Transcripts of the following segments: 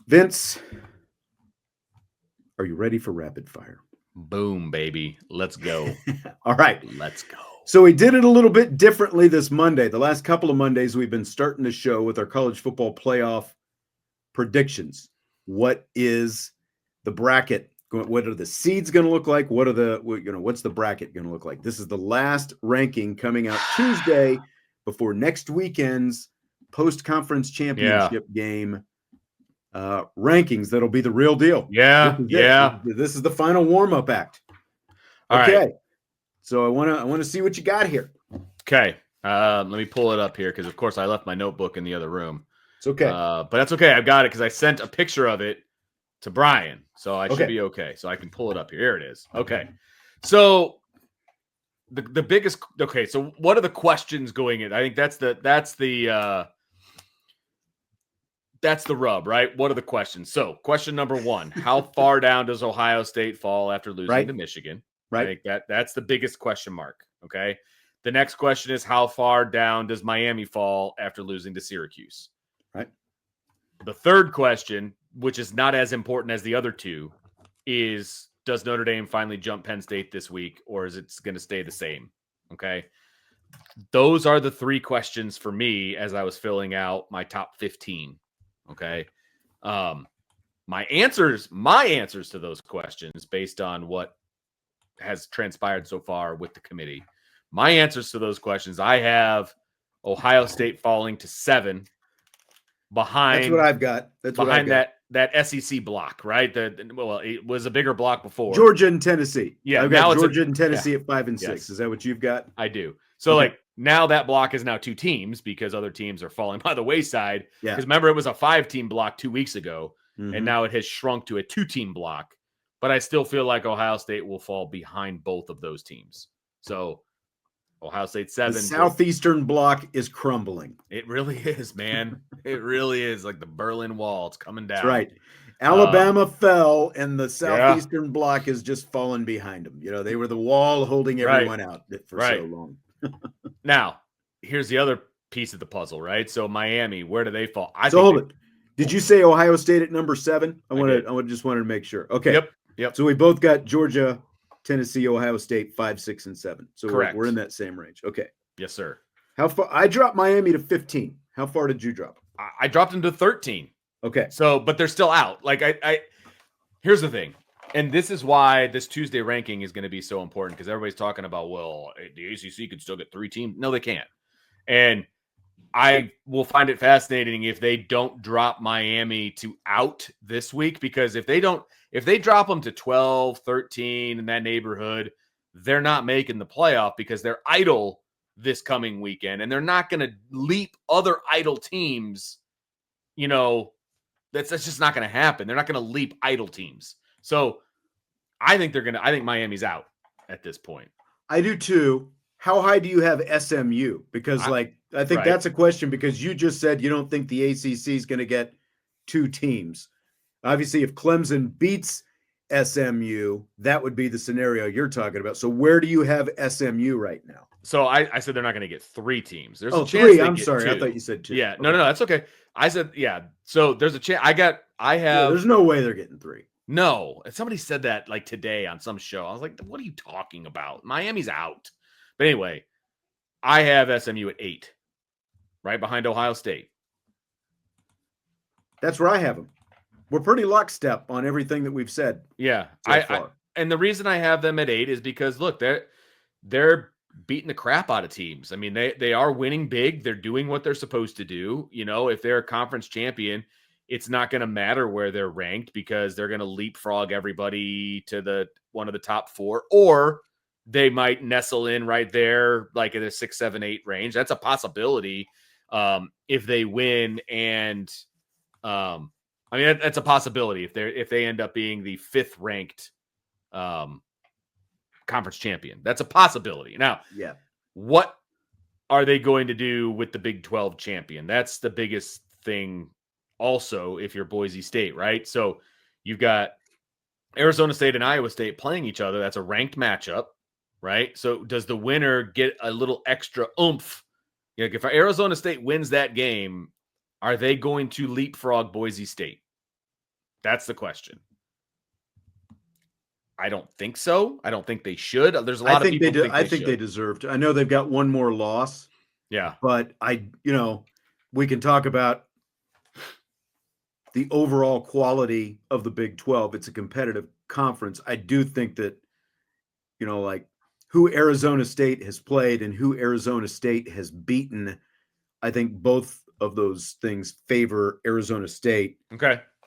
Vince, are you ready for rapid fire? Boom, baby. Let's go. All right. Let's go. So we did it a little bit differently this Monday. The last couple of Mondays, we've been starting the show with our college football playoff predictions. What is the bracket? What are the seeds going to look like? What's the bracket going to look like? This is the last ranking coming out Tuesday before next weekend's post-conference championship game rankings. That'll be the real deal. This is the final warm-up act. Okay. All right. So I want to see what you got here. Okay. Let me pull it up here because, of course, I left my notebook in the other room. It's okay. But that's okay. I've got it because I sent a picture of it to Brian. So I should be okay. So I can pull it up here. Here it is. Okay. So the biggest – okay, so what are the questions going in? I think that's the rub, right? What are the questions? So question number one, how far down does Ohio State fall after losing to Michigan? Right. I think that's the biggest question mark. Okay. The next question is how far down does Miami fall after losing to Syracuse? Right. The third question, which is not as important as the other two, is does Notre Dame finally jump Penn State this week, or is it going to stay the same? Okay. Those are the three questions for me as I was filling out my top 15. Okay. My answers to those questions based on what has transpired so far with the committee. My answers to those questions, I have Ohio State falling to 7 behind. That's what I've got. That SEC block, right? It was a bigger block before. Georgia and Tennessee. Yeah, I've got Georgia and Tennessee at 5 and 6. Yes. Is that what you've got? I do. So now that block is now 2 teams because other teams are falling by the wayside. Yeah. Because remember, it was a 5-team block 2 weeks ago, and now it has shrunk to a 2-team block. But I still feel like Ohio State will fall behind both of those teams. So Ohio State 7. The Southeastern block is crumbling. It really is, man. It really is like the Berlin Wall. It's coming down. That's right. Alabama fell, and the Southeastern block has just fallen behind them. You know, they were the wall holding everyone out for so long. Now, here's the other piece of the puzzle, right? So Miami, where do they fall? Hold it. Did you say Ohio State at number 7? I just wanted to make sure. Okay. Yep. So we both got Georgia, Tennessee, Ohio State 5, 6, and 7. So correct. We're in that same range. Okay. Yes, sir. How far? I dropped Miami to 15. How far did you drop? I dropped them to 13. Okay. So, but they're still out. Like here's the thing. And this is why this Tuesday ranking is going to be so important because everybody's talking about, well, the ACC could still get 3 teams. No, they can't. And I will find it fascinating if they don't drop Miami to out this week, because if they drop them to 12, 13 in that neighborhood, they're not making the playoff because they're idle this coming weekend, and they're not going to leap other idle teams. You know, that's just not going to happen. They're not going to leap idle teams. So I think Miami's out at this point. I do too. How high do you have SMU? Because I think that's a question, because you just said you don't think the ACC is going to get 2 teams. Obviously, if Clemson beats SMU, that would be the scenario you're talking about. So where do you have SMU right now? So I said they're not going to get 3 teams. There's a chance 3. I'm sorry. 2. I thought you said 2. Yeah. Okay. No, that's okay. I said, yeah. So there's a chance. There's no way they're getting 3. No. Somebody said that like today on some show. I was like, what are you talking about? Miami's out. But anyway, I have SMU at 8, right behind Ohio State. That's where I have them. We're pretty lockstep on everything that we've said. Yeah. And the reason I have them at 8 is because, look, they're beating the crap out of teams. I mean, they are winning big. They're doing what they're supposed to do. You know, if they're a conference champion, it's not going to matter where they're ranked because they're going to leapfrog everybody to one of the top 4, or they might nestle in right there, like in the 6, 7, 8 range. That's a possibility if they win. And that's a possibility if they end up being the 5th ranked conference champion. That's a possibility. Now, what are they going to do with the Big 12 champion? That's the biggest thing. Also, if you're Boise State, right? So you've got Arizona State and Iowa State playing each other. That's a ranked matchup. Right. So does the winner get a little extra oomph? Like if Arizona State wins that game, are they going to leapfrog Boise State? That's the question. I don't think so. I don't think they should. There's a lot of people I think they deserve to. I know they've got one more loss. Yeah. But we can talk about the overall quality of the Big 12. It's a competitive conference. I do think that, like who Arizona State has played and who Arizona State has beaten, I think both of those things favor Arizona State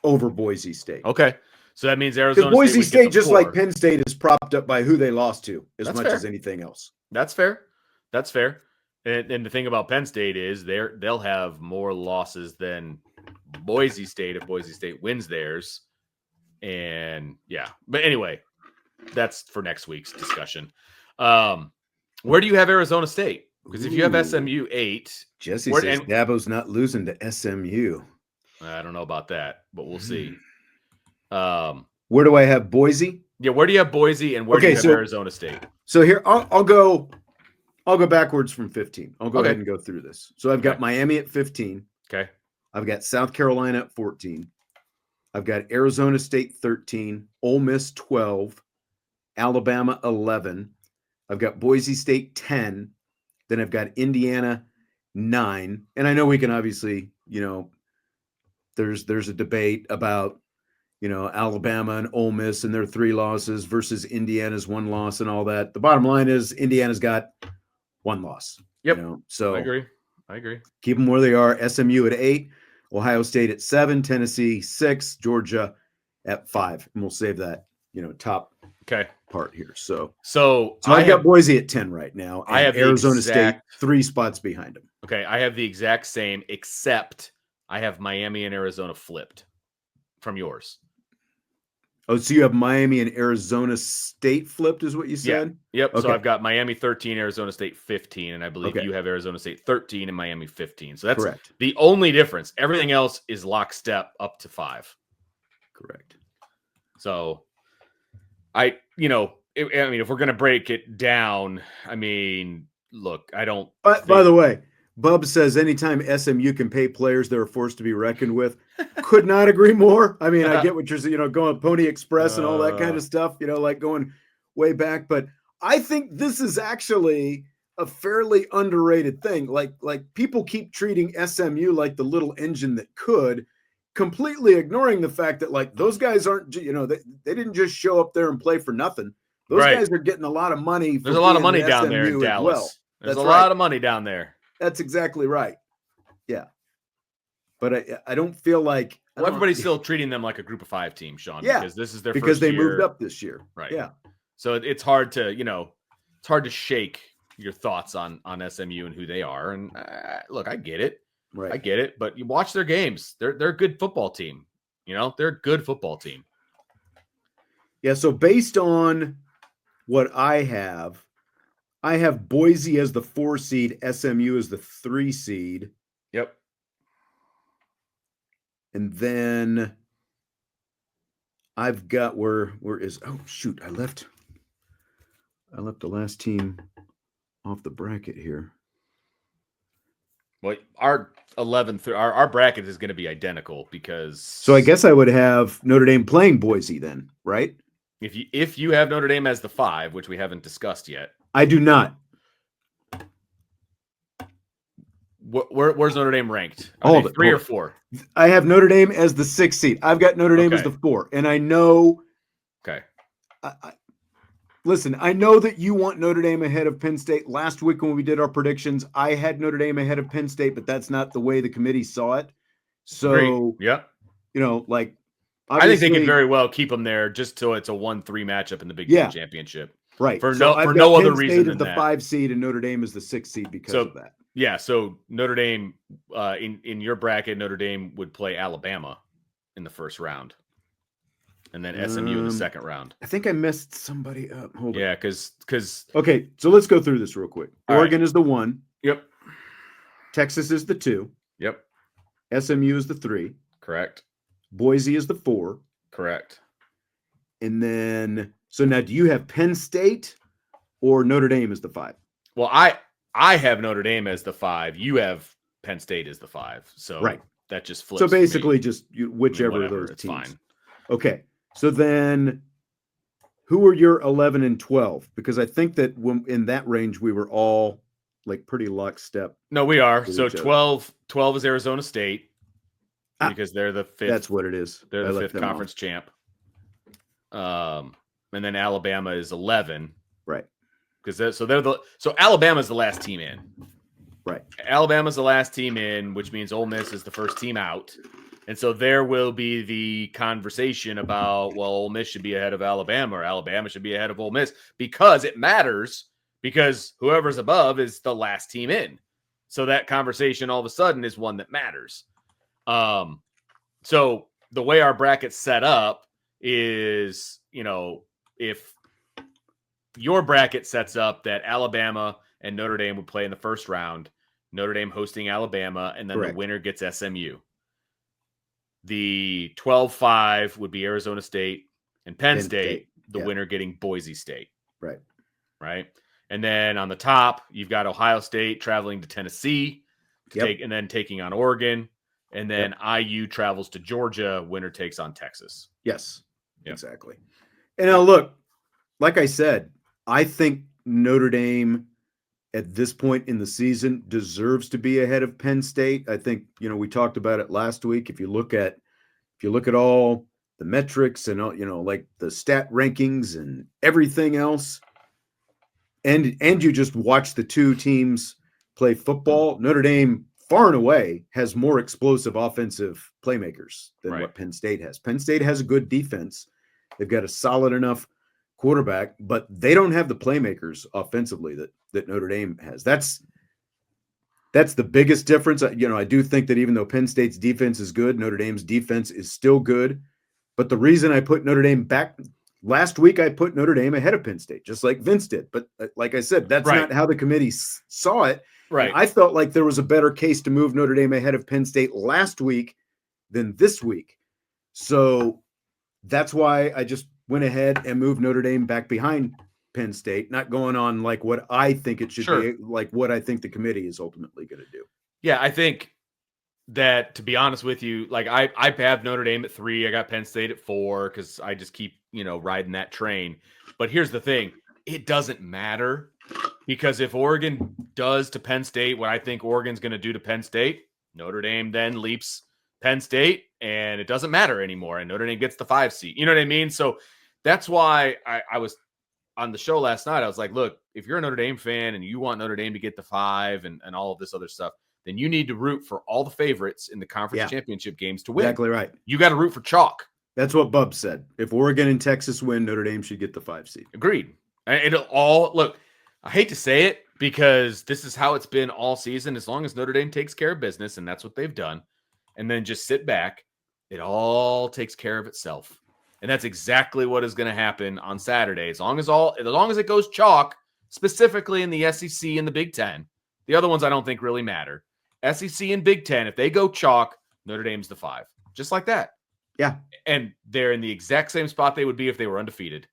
over Boise State. Okay. So that means Arizona Boise State, just like Penn State, is propped up by who they lost to as much as anything else. That's fair. That's fair. And the thing about Penn State is they'll have more losses than Boise State if Boise State wins theirs. And yeah, but anyway, that's for next week's discussion. Where do you have Arizona State? Because if you have SMU 8, Jesse says Dabo's not losing to SMU. I don't know about that, but we'll see. Where do I have Boise? Yeah, where do you have Boise and where do you have Arizona State? So here I'll go backwards from 15. I'll go ahead and go through this. So I've got Miami at 15. Okay. I've got South Carolina at 14. I've got Arizona State 13, Ole Miss 12, Alabama 11. I've got Boise State 10. Then I've got Indiana 9. And I know we can obviously, there's a debate about, Alabama and Ole Miss and their 3 losses versus Indiana's 1 loss and all that. The bottom line is Indiana's got 1 loss. Yep. So I agree. Keep them where they are. SMU at 8, Ohio State at 7, Tennessee 6, Georgia at 5. And we'll save that, top part here. So I got Boise at 10 right now. I have Arizona State 3 spots behind them. Okay. I have the exact same, except I have Miami and Arizona flipped from yours. Oh, so you have Miami and Arizona State flipped is what you said? Yeah. Yep. Okay. So I've got Miami 13, Arizona State 15, and I believe you have Arizona State 13 and Miami 15. So that's correct. The only difference. Everything else is lockstep up to 5. Correct. So if we're going to break it down, look, I don't. By the way, Bub says anytime SMU can pay players, they're a force to be reckoned with. Could not agree more. I get what you're saying, going Pony Express and all that kind of stuff, like going way back. But I think this is actually a fairly underrated thing. Like people keep treating SMU like the little engine that could, completely ignoring the fact that those guys aren't, they didn't just show up there and play for nothing. Those guys are getting a lot of money. There's a lot of money down there in Dallas. There's a lot of money down there. That's exactly right. Yeah. But I don't feel like everybody's still treating them like a group of 5 team, Sean, because this is their first year. Because they moved up this year. Right. Yeah. So it's hard to shake your thoughts on SMU and who they are. And look, I get it. Right. I get it. But you watch their games. They're a good football team. They're a good football team. Yeah. So based on what I have Boise as the 4 seed, SMU as the 3 seed. Yep. And then I've got I left the last team off the bracket here. Well, our 11th, our bracket is going to be identical because. So I guess I would have Notre Dame playing Boise then, right? If you have Notre Dame as the 5, which we haven't discussed yet. I do not. Where's Notre Dame ranked? Are they 3 or 4? I have Notre Dame as the 6th seed. I've got Notre Dame as the 4. And I know. Okay. Listen, I know that you want Notre Dame ahead of Penn State. Last week when we did our predictions, I had Notre Dame ahead of Penn State, but that's not the way the committee saw it. So, yeah, I think they could very well keep them there just so it's a 1-3 matchup in the Big Ten championship. Right. For no other reason than the that. 5 seed and Notre Dame is the 6th seed because of that. Yeah. So Notre Dame, in your bracket, Notre Dame would play Alabama in the first round. And then SMU in the second round. I think I messed somebody up. Hold on. Yeah, because okay, so let's go through this real quick. Oregon is the 1. Yep. Texas is the 2. Yep. SMU is the 3. Correct. Boise is the 4. Correct. And then, so now do you have Penn State or Notre Dame as the 5? Well, I have Notre Dame as the 5. You have Penn State as the 5. So that just flips. So basically, just whichever of those it's teams. fine. Okay. So then who are your 11 and 12? Because I think that when in that range, we were all like pretty lockstep. No, we are. with So each other. 12 is Arizona State because they're the fifth. That's what it is. They're I the left fifth them conference champ. And then Alabama is 11. Right. Because so Alabama's the last team in. Right. Alabama's the last team in, which means Ole Miss is the first team out. And so there will be the conversation about, well, Ole Miss should be ahead of Alabama or Alabama should be ahead of Ole Miss because it matters because whoever's above is the last team in. So that conversation all of a sudden is one that matters. So the way our bracket's set up is, if your bracket sets up that Alabama and Notre Dame would play in the first round, Notre Dame hosting Alabama, and then Correct. The winner gets SMU. The 12-5 would be Arizona State and Penn State, the winner getting Boise State. Right. Right. And then on the top, you've got Ohio State traveling to Tennessee and then taking on Oregon. And then IU travels to Georgia, winner takes on Texas. Yes, exactly. And now look, like I said, I think Notre Dame at this point in the season deserves to be ahead of Penn State. I think, we talked about it last week. If you look at all the metrics and all, like the stat rankings and everything else, and you just watch the two teams play football, Notre Dame far and away has more explosive offensive playmakers than what Penn State has. Penn State has a good defense. They've got a solid enough quarterback, but they don't have the playmakers offensively that Notre Dame has. That's the biggest difference. I do think that even though Penn State's defense is good, Notre Dame's defense is still good. But the reason I put Notre Dame back last week, I put Notre Dame ahead of Penn State, just like Vince did. But like I said, that's not how the committee saw it. Right. And I felt like there was a better case to move Notre Dame ahead of Penn State last week than this week. So that's why I just went ahead and moved Notre Dame back behind Penn State, not going on like what I think it should be, like what I think the committee is ultimately going to do. Yeah, I think that, to be honest with you, like I have Notre Dame at 3. I got Penn State at 4 because I just keep, riding that train. But here's the thing. It doesn't matter because if Oregon does to Penn State what I think Oregon's going to do to Penn State, Notre Dame then leaps Penn State and it doesn't matter anymore. And Notre Dame gets the 5 seed. You know what I mean? So that's why I was on the show last night. I was like, look, if you're a Notre Dame fan and you want Notre Dame to get the 5 and all of this other stuff, then you need to root for all the favorites in the conference championship games to win. Exactly right. You got to root for chalk. That's what Bub said. If Oregon and Texas win, Notre Dame should get the 5 seed. Agreed. It'll all look, I hate to say it because this is how it's been all season. As long as Notre Dame takes care of business, and that's what they've done, and then just sit back, it all takes care of itself. And that's exactly what is going to happen on Saturday. As long as it goes chalk, specifically in the SEC and the Big Ten. The other ones I don't think really matter. SEC and Big Ten, if they go chalk, Notre Dame's the 5. Just like that. Yeah. And they're in the exact same spot they would be if they were undefeated.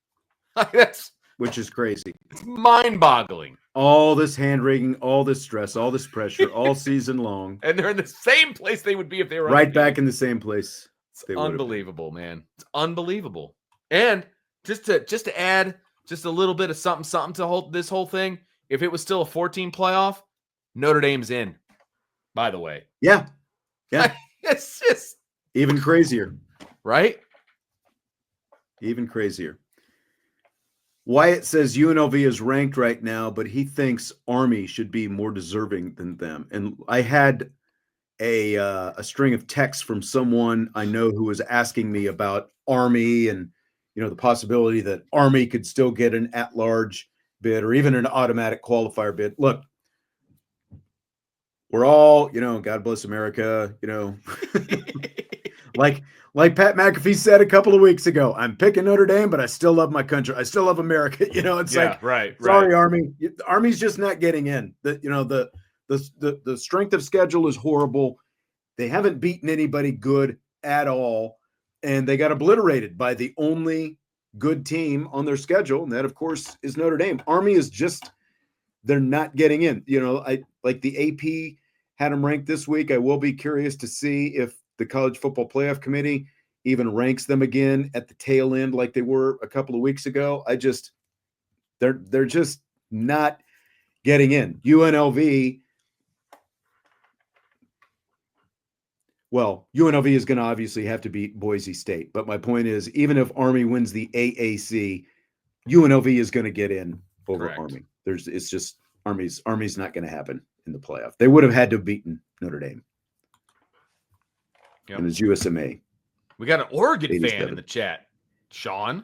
That's which is crazy. It's mind-boggling. All this hand-wringing, all this stress, all this pressure, all season long. And they're in the same place they would be if they were right back in the same place. It's unbelievable, man. It's unbelievable. And just to add just a little bit of something to this whole thing, if it was still a 14 playoff, Notre Dame's in, by the way. Yeah. It's just even crazier. Right? Even crazier. Wyatt says UNLV is ranked right now, but he thinks Army should be more deserving than them. And I had a string of texts from someone I know who was asking me about Army and, the possibility that Army could still get an at-large bid or even an automatic qualifier bid. Look, we're all, God bless America, like Pat McAfee said a couple of weeks ago, I'm picking Notre Dame, but I still love my country. I still love America. It's right. Sorry, Army. The Army's just not getting in. The strength of schedule is horrible. They haven't beaten anybody good at all, and they got obliterated by the only good team on their schedule, and that, of course, is Notre Dame. Army is just they're not getting in. I like the AP had them ranked this week. I will be curious to see if the College Football Playoff Committee even ranks them again at the tail end like they were a couple of weeks ago. They're just not getting in. UNLV, well, UNLV is going to obviously have to beat Boise State. But my point is, even if Army wins the AAC, UNLV is going to get in over Correct. Army. It's just Army's not going to happen in the playoff. They would have had to have beaten Notre Dame. Yep. And it's USMA. We got an Oregon 87. fan in the chat. Sean,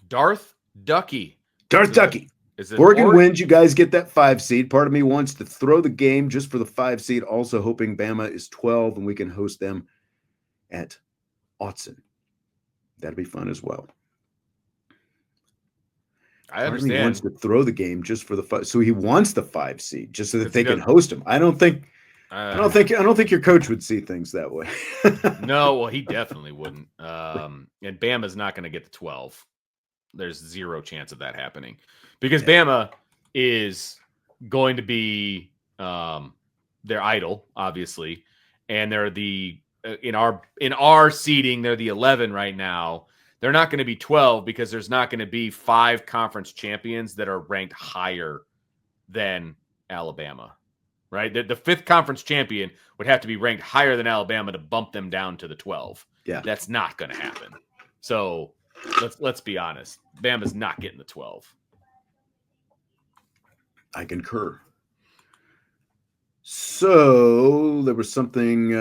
Darth Ducky. Ducky. Oregon wins. You guys get that 5 seed. Part of me wants to throw the game just for the 5 seed, also hoping Bama is 12 and we can host them at Autzen. That'd be fun as well. I understand. He wants to throw the game just for the 5. So he wants the 5 seed just so that they can host him. I don't think your coach would see things that way. No, well, he definitely wouldn't. And Bama's not going to get the 12. There's zero chance of that happening because Bama is going to be their idol, obviously, and they're the in our seeding they're the 11 right now. They're not going to be 12 because there's not going to be 5 conference champions that are ranked higher than Alabama, right? The 5th conference champion would have to be ranked higher than Alabama to bump them down to the 12. Yeah, that's not going to happen. So let's be honest. Bama's not getting the 12. I concur. So there was something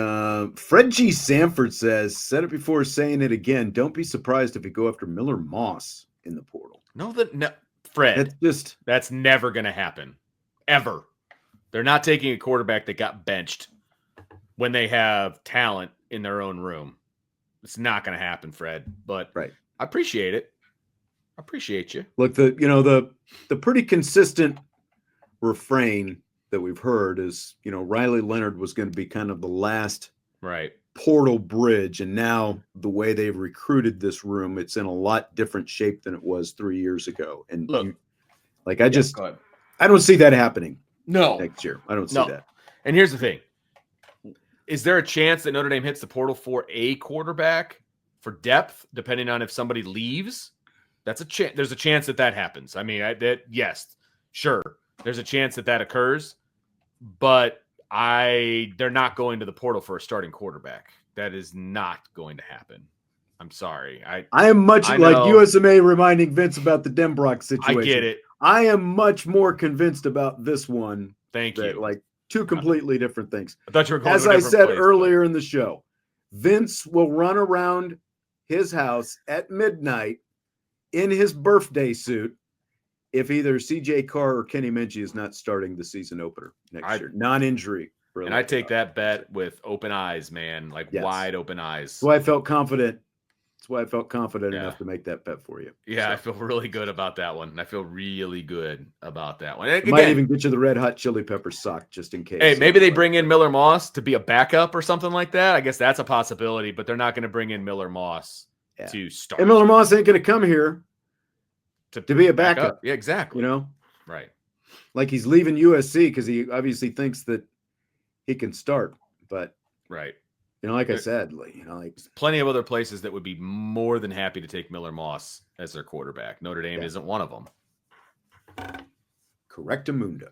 Fred G. Sanford said it before saying it again. Don't be surprised if we go after Miller Moss in the portal. No, Fred, that's never going to happen. Ever. They're not taking a quarterback that got benched when they have talent in their own room. It's not going to happen, Fred. But right. I appreciate it. I appreciate you. Look, the pretty consistent refrain that we've heard is, Riley Leonard was going to be kind of the last portal bridge. And now the way they've recruited this room, it's in a lot different shape than it was 3 years ago. And look, I don't see that happening. No. Next year. I don't see that. And here's the thing. Is there a chance that Notre Dame hits the portal for a quarterback for depth, depending on if somebody leaves? That's a chance. There's a chance that happens. I mean, yes, sure. There's a chance that occurs, but they're not going to the portal for a starting quarterback. That is not going to happen. I'm sorry. I am much like USMA reminding Vince about the Denbrock situation. I get it. I am much more convinced about this one. Thank you. Like two completely different things. I thought you were going As I said earlier in the show, Vince will run around his house at midnight in his birthday suit if either CJ Carr or Kenny Minchie is not starting the season opener next year. Non-injury. And I take that bet with open eyes, man, wide open eyes. That's why I felt confident. That's why I felt confident enough to make that bet for you. Yeah, so. I feel really good about that one. I feel really good about that one. Again, might even get you the red hot chili pepper sock just in case. Hey, maybe they bring in Miller Moss to be a backup or something like that. I guess that's a possibility, but they're not going to bring in Miller Moss to start. And Miller Moss ain't going to come here to be a backup. Yeah, exactly. Right. Like he's leaving USC because he obviously thinks that he can start, but right. Like I said, there's plenty of other places that would be more than happy to take Miller Moss as their quarterback. Notre Dame isn't one of them. Correctamundo.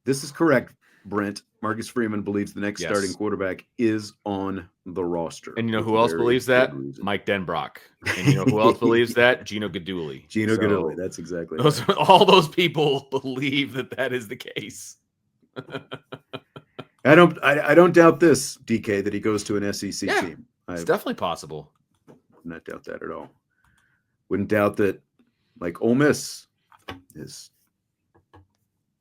This is correct, Brent. Marcus Freeman believes the next starting quarterback is on the roster. And you know who else believes that? Mike Denbrock. And you know who else believes that? Gino Guidugli. Guidugli. That's exactly right. All those people believe that is the case. I don't doubt this, DK, that he goes to an SEC team. It's definitely possible. Not doubt that at all. Wouldn't doubt that, Ole Miss is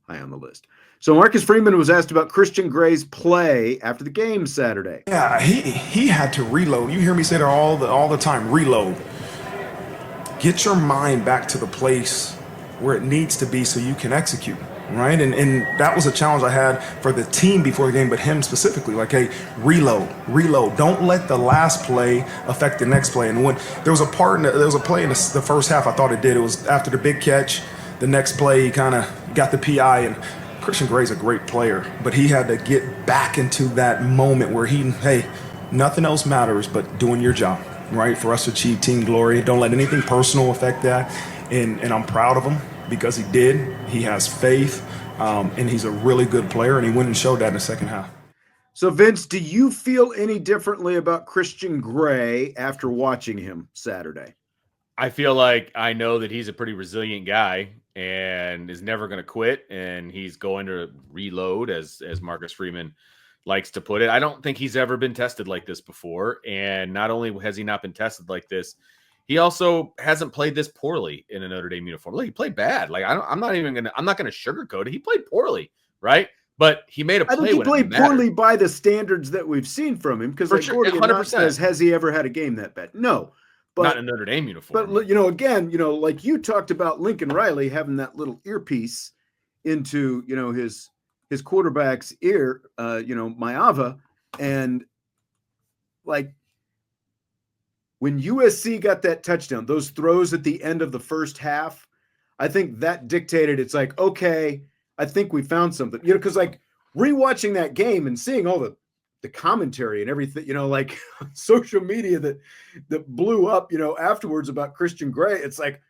high on the list. So Marcus Freeman was asked about Christian Gray's play after the game Saturday. Yeah, he had to reload. You hear me say that all the time, reload. Get your mind back to the place where it needs to be so you can execute. Right, and that was a challenge I had for the team before the game, but him specifically. Hey, reload. Don't let the last play affect the next play. And when there was a play in the first half, I thought it did. It was after the big catch. The next play, he kind of got the PI. And Christian Gray's a great player, but he had to get back into that moment where Nothing else matters but doing your job, right? For us to achieve team glory. Don't let anything personal affect that. And I'm proud of him because he did. He has faith, and he's a really good player, and he went and showed that in the second half. So, Vince, do you feel any differently about Christian Gray after watching him Saturday? I feel like I know that he's a pretty resilient guy and is never going to quit, and he's going to reload, as Marcus Freeman likes to put it. I don't think he's ever been tested like this before, and not only has he not been tested like this, he also hasn't played this poorly in a Notre Dame uniform. Look, he played bad. Like I'm not going to sugarcoat it. He played poorly, right? But he made a play. I think he played poorly by the standards that we've seen from him. Because like sure, Gordy 100%. Says, has he ever had a game that bad? No. But, not in a Notre Dame uniform. But, again, like you talked about Lincoln Riley having that little earpiece into, his quarterback's ear, Maava. And, like, when USC got that touchdown, those throws at the end of the first half, I think that dictated it's like, okay, I think we found something. Because, like, rewatching that game and seeing all the commentary and everything, like social media that blew up, afterwards about Christian Gray. It's like,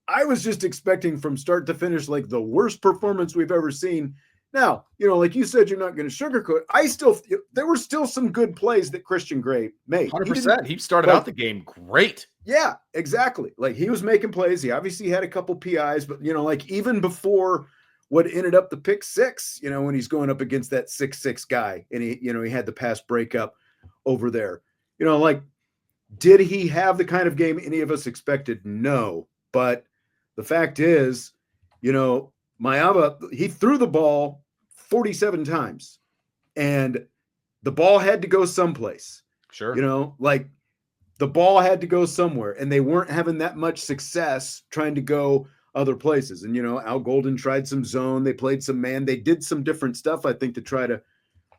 I was just expecting from start to finish, like the worst performance we've ever seen. Now, like you said, you're not going to sugarcoat. There were still some good plays that Christian Gray made. 100%. He started out the game great. Yeah, exactly. Like he was making plays. He obviously had a couple PIs, but like even before what ended up the pick six, when he's going up against that 6'6" guy and he had the pass breakup over there, like, did he have the kind of game any of us expected? No. But the fact is, Maava, he threw the ball 47 times and the ball had to go someplace. Sure. Like the ball had to go somewhere and they weren't having that much success trying to go other places. And, Al Golden tried some zone. They played some man. They did some different stuff, I think, to try to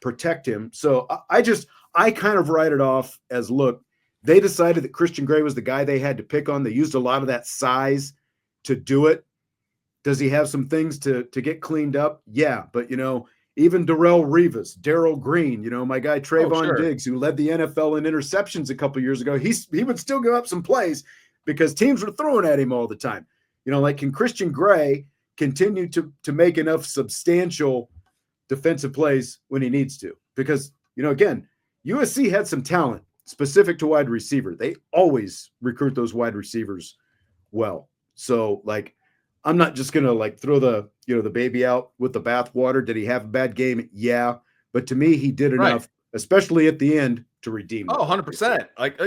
protect him. So I kind of write it off as, look, they decided that Christian Gray was the guy they had to pick on. They used a lot of that size to do it. Does he have some things to get cleaned up? Yeah. But, even Darrelle Revis, Darrell Green, my guy Trayvon Diggs, who led the NFL in interceptions a couple years ago, he would still give up some plays because teams were throwing at him all the time. Like, can Christian Gray continue to make enough substantial defensive plays when he needs to? Because, again, USC had some talent specific to wide receiver. They always recruit those wide receivers well. So, like, I'm not just going to, like, throw the baby out with the bathwater. Did he have a bad game? Yeah. But to me, he did enough, especially at the end, to redeem it. 100%. Like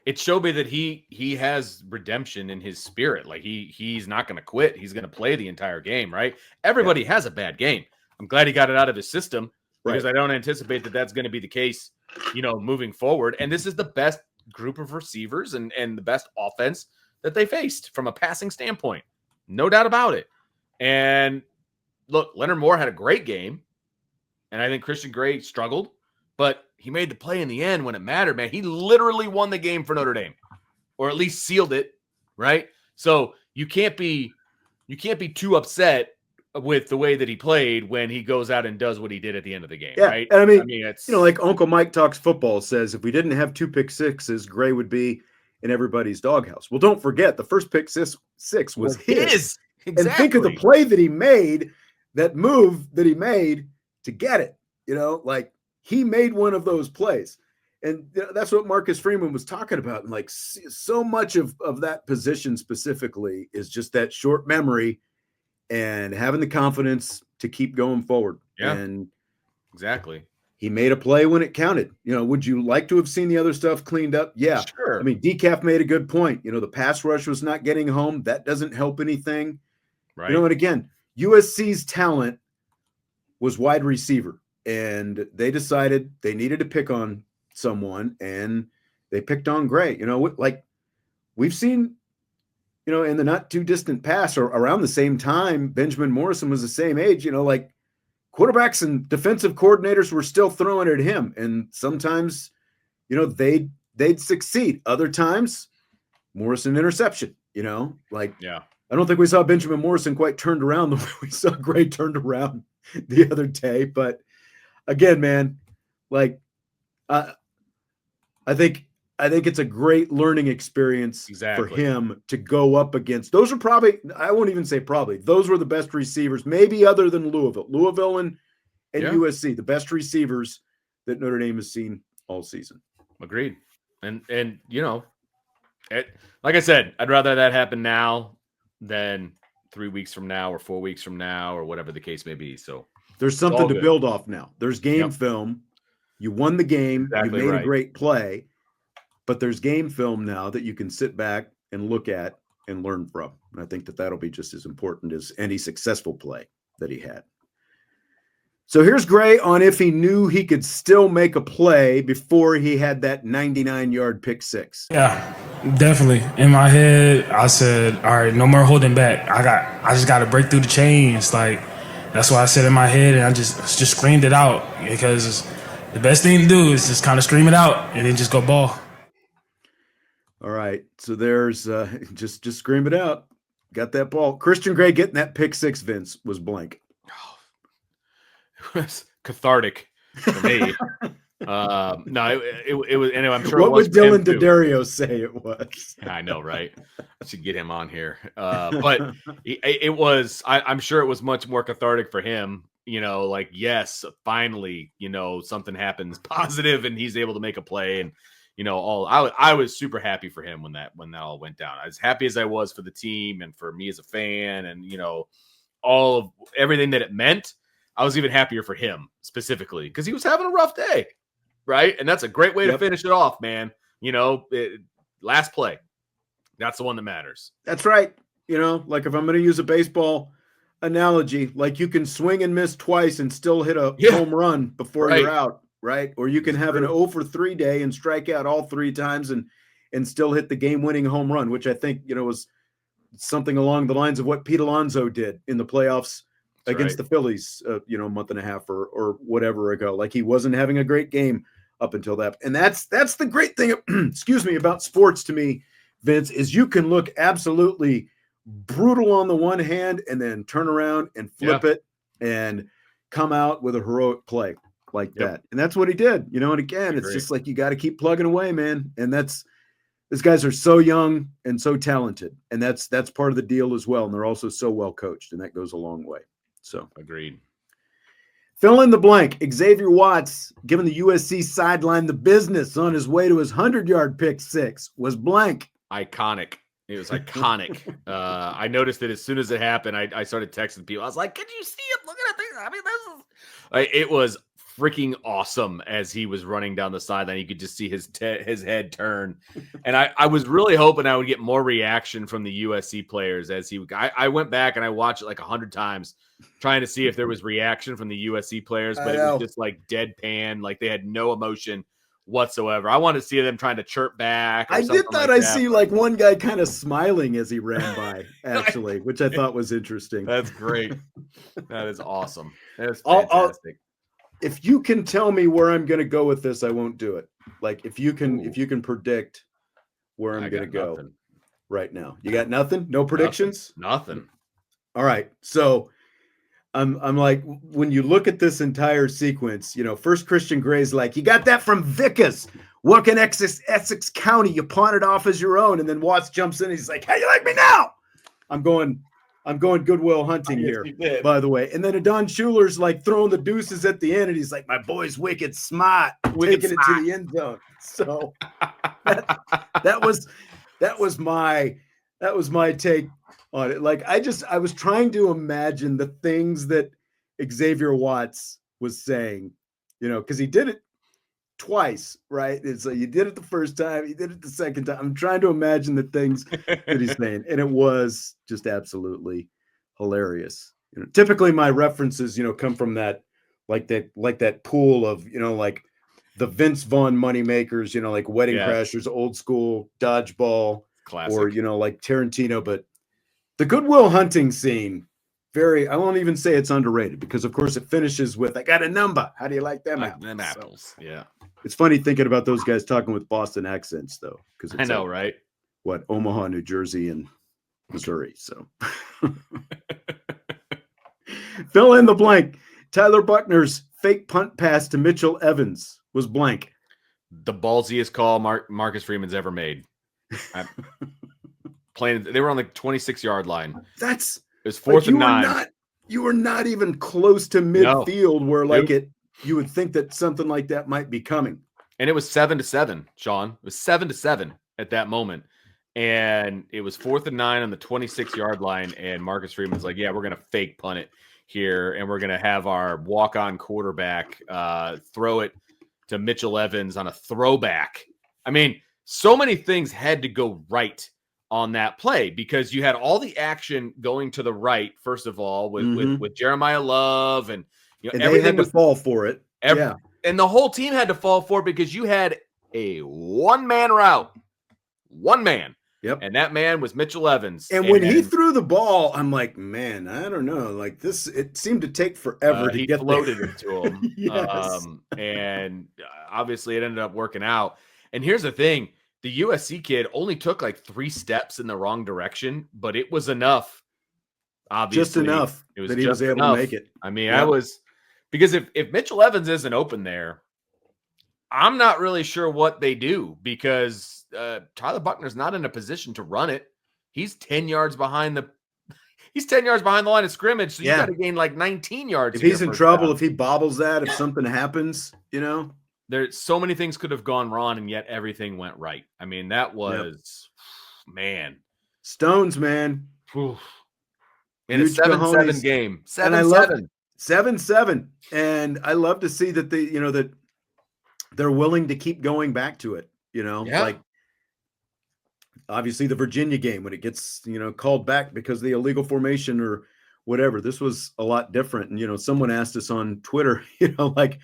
it showed me that he has redemption in his spirit. Like he's not going to quit. He's going to play the entire game, right? Everybody has a bad game. I'm glad he got it out of his system because I don't anticipate that that's going to be the case, moving forward. And this is the best group of receivers and the best offense that they faced from a passing standpoint. No doubt about it. And look, Leonard Moore had a great game. And I think Christian Gray struggled, but he made the play in the end when it mattered, man. He literally won the game for Notre Dame, or at least sealed it, right? So you can't be too upset with the way that he played when he goes out and does what he did at the end of the game, right? And I mean, it's like Uncle Mike Talks Football says, if we didn't have two pick sixes, Gray would be in everybody's doghouse. Well, don't forget the first pick six was his. Exactly. And think of the play that he made, that move that he made to get it. Like he made one of those plays. And that's what Marcus Freeman was talking about. And like so much of that position specifically is just that short memory and having the confidence to keep going forward. Yeah, and exactly. He made a play when it counted. Would you like to have seen the other stuff cleaned up? Yeah. Sure. I mean, Decaf made a good point. The pass rush was not getting home. That doesn't help anything. Right. And again, USC's talent was wide receiver. And they decided they needed to pick on someone, and they picked on Gray. Like we've seen, in the not too distant past or around the same time, Benjamin Morrison was the same age, like quarterbacks and defensive coordinators were still throwing at him. And sometimes, they'd succeed. Other times, Morrison interception, like, yeah. I don't think we saw Benjamin Morrison quite turned around the way we saw Gray turned around the other day. But again, man, like I think it's a great learning experience for him to go up against. Those are probably, I won't even say probably, those were the best receivers, maybe other than Louisville and USC, the best receivers that Notre Dame has seen all season. Agreed. And like I said, I'd rather that happen now than 3 weeks from now or 4 weeks from now or whatever the case may be. So there's something to build off now. There's game film. You won the game. You made a great play. But there's game film now that you can sit back and look at and learn from. And I think that that'll be just as important as any successful play that he had. So here's Gray on if he knew he could still make a play before he had that 99-yard pick six. Yeah, definitely. In my head, I said, all right, no more holding back. I just got to break through the chains. Like, that's what I said in my head, and I just screamed it out because the best thing to do is just kind of scream it out and then just go ball. All right, so there's just scream it out. Got that ball. Christian Gray getting that pick six, Vince, was blank. It was cathartic for me. No, it was. Anyway, I'm sure. What would Dylan DeDario say it was? I know, right? I should get him on here. But it was. I'm sure it was much more cathartic for him. Like, yes, finally, something happens positive, and he's able to make a play, and I was super happy for him when that all went down. As happy as I was for the team and for me as a fan, and all of everything that it meant. I was even happier for him specifically because he was having a rough day, right? And that's a great way to finish it off, man. Last play. That's the one that matters. That's right. Like if I'm going to use a baseball analogy, like you can swing and miss twice and still hit a home run before you're out, right? Or you can have an 0 for 3 day and strike out all 3 times and still hit the game-winning home run, which I think, was something along the lines of what Pete Alonso did in the playoffs against the Phillies, a month and a half or whatever ago. Like he wasn't having a great game up until that. And that's the great thing, about sports to me, Vince, is you can look absolutely brutal on the one hand and then turn around and flip it and come out with a heroic play like that. And that's what he did, and again, it's just like, you got to keep plugging away, man. And these guys are so young and so talented. And that's part of the deal as well. And they're also so well coached, and that goes a long way. So agreed. Fill in the blank. Xavier Watts giving the USC sideline the business on his way to his 100-yard pick six was blank. Iconic. It was iconic. I noticed it as soon as it happened. I started texting people. I was like, "Can you see him looking at things?" I mean, this is. It was freaking awesome as he was running down the sideline. You could just see his head turn, and I was really hoping I would get more reaction from the USC players as he. I went back and I watched it like 100 times, trying to see if there was reaction from the USC players, but it was just like deadpan, like they had no emotion whatsoever. I wanted to see them trying to chirp back. I did thought I see like one guy kind of smiling as he ran by, actually, which I thought was interesting. That's great. That is awesome. That's fantastic. If you can tell me where I'm going to go with this, I won't do it. Like if you can predict where I'm going to go right now. You got nothing? No predictions? Nothing. All right. So I'm like, when you look at this entire sequence, first Christian Gray's like, you got that from Vickers, working Essex County. You pawn it off as your own. And then Watts jumps in. And he's like, how you like me now? I'm going Goodwill Hunting here, by the way. And then Adon Schuler's like throwing the deuces at the end. And he's like, my boy's wicked smart, taking it to the end zone. So that was my take on it. Like I was trying to imagine the things that Xavier Watts was saying, because he did it twice, right? It's like you did it the first time, he did it the second time. I'm trying to imagine the things that he's saying, and it was just absolutely hilarious. Typically my references, come from that pool of, like the Vince Vaughn moneymakers, like Wedding Crashers, Old School, Dodgeball, classic, or like Tarantino, but the Goodwill Hunting scene, I won't even say it's underrated because, of course, it finishes with, I got a number. How do you like them apples? Them apples, so, yeah. It's funny thinking about those guys talking with Boston accents, though. Because I know, right? What, Omaha, New Jersey, and Missouri. So fill in the blank. Tyler Buchner's fake punt pass to Mitchell Evans was blank. the ballsiest call Marcus Freeman's ever made. They were on the 26-yard line. It was 4th and 9. You were not even close to midfield where you would think that something like that might be coming. And it was 7-7, Sean. It was 7-7 at that moment. And it was 4th and 9 on the 26-yard line. And Marcus Freeman's like, yeah, we're going to fake punt it here. And we're going to have our walk-on quarterback throw it to Mitchell Evans on a throwback. I mean, so many things had to go right on that play because you had all the action going to the right, first of all, with Jeremiah Love and everything had to fall for it. And the whole team had to fall for it because you had a one-man route. One man. Yep. And that man was Mitchell Evans. And when he threw the ball, I'm like, man, I don't know. Like this, it seemed to take forever to get floated it to him. Yes. And obviously it ended up working out. And here's the thing. The USC kid only took like 3 steps in the wrong direction, but it was enough. Obviously. Just enough that he was able to make it. I mean, because if Mitchell Evans isn't open there, I'm not really sure what they do because Tyler Buchner's not in a position to run it. He's 10 yards behind the line of scrimmage, so you got to gain like 19 yards. If he's in trouble, if he bobbles that, if something happens, there's so many things could have gone wrong, and yet everything went right. I mean, that was man. Stones, man. Whew. In a 7-7 game. 7-7. 7-7. And I love to see that that they're willing to keep going back to it, like obviously the Virginia game when it gets, called back because of the illegal formation or whatever. This was a lot different. And, someone asked us on Twitter, like,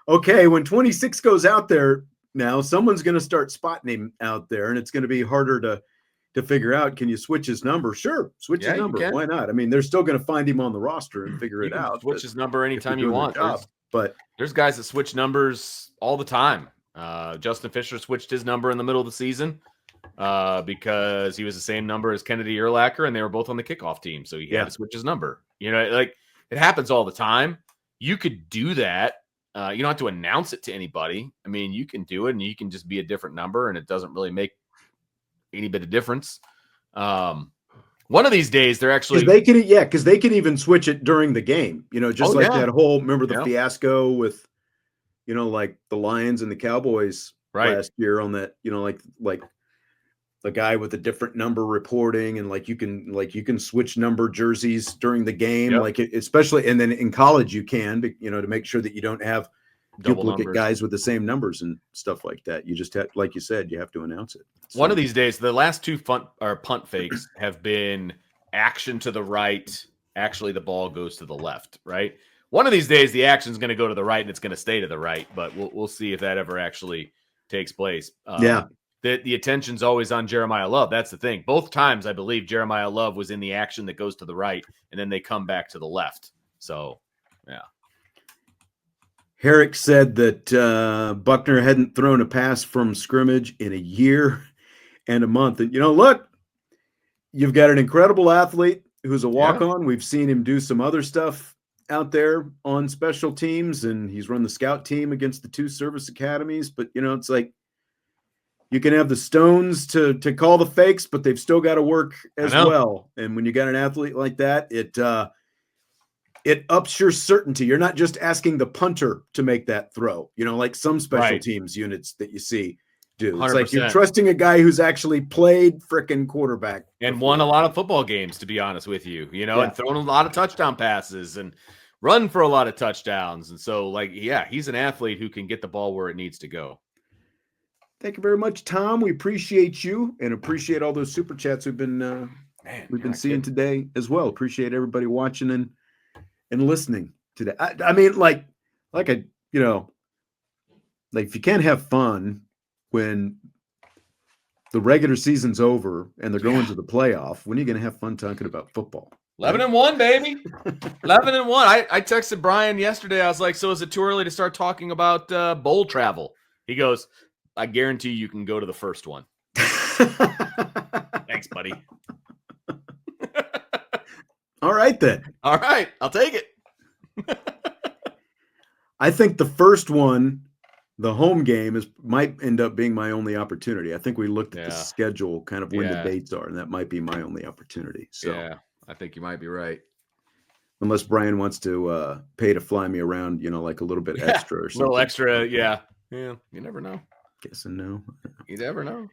okay, when 26 goes out there now, someone's going to start spotting him out there and it's going to be harder to figure out. Can you switch his number? Sure. Switch his number. Why not? I mean, they're still going to find him on the roster and figure it out. Switch his number anytime you want. But there's guys that switch numbers all the time. Justin Fisher switched his number in the middle of the season because he was the same number as Kennedy Urlacher, and they were both on the kickoff team, so he had to switch his number. Like it happens all the time. You could do that. You don't have to announce it to anybody. I mean, you can do it, and you can just be a different number, and it doesn't really make any bit of difference. One of these days, they're actually because they can even switch it during the game. That whole remember the fiasco with like the Lions and the Cowboys last year on that. Like the guy with a different number reporting and you can switch number jerseys during the game, especially and then in college you can to make sure that you don't have duplicate guys with the same numbers and stuff like that. You just have, like you said, you have to announce it. So, one of these days, the last 2 punt fakes have been action to the right. Actually, the ball goes to the left, right? One of these days, the action is going to go to the right and it's going to stay to the right, but we'll see if that ever actually takes place. The attention's always on Jeremiah Love. That's the thing. Both times, I believe Jeremiah Love was in the action that goes to the right, and then they come back to the left. So, yeah. Herrick said that Buchner hadn't thrown a pass from scrimmage in a year and a month. And, look, you've got an incredible athlete who's a walk-on. Yeah. We've seen him do some other stuff out there on special teams, and he's run the scout team against the 2 service academies. But, it's like you can have the stones to call the fakes, but they've still got to work as well. And when you got an athlete like that, it ups your certainty. You're not just asking the punter to make that throw, like some special teams units that you see do. 100%. It's like you're trusting a guy who's actually played frickin' quarterback and won a lot of football games, to be honest with you, and thrown a lot of touchdown passes and run for a lot of touchdowns. And so he's an athlete who can get the ball where it needs to go. Thank you very much, Tom. We appreciate you and appreciate all those super chats we've been seeing today as well. Appreciate everybody watching and listening today. I mean, if you can't have fun when the regular season's over and they're going to the playoff, when are you going to have fun talking about football? 11-1, baby. 11-1. I texted Brian yesterday. I was like, so is it too early to start talking about bowl travel? He goes, I guarantee you can go to the first one. Thanks, buddy. All right, then. All right. I'll take it. I think the first one the home game might end up being my only opportunity. I think we looked at the schedule, kind of when the dates are, and that might be my only opportunity. So yeah, I think you might be right. Unless Brian wants to pay to fly me around, like a little bit extra or something. A little extra, yeah. Yeah, you never know. Guessing no. You never know.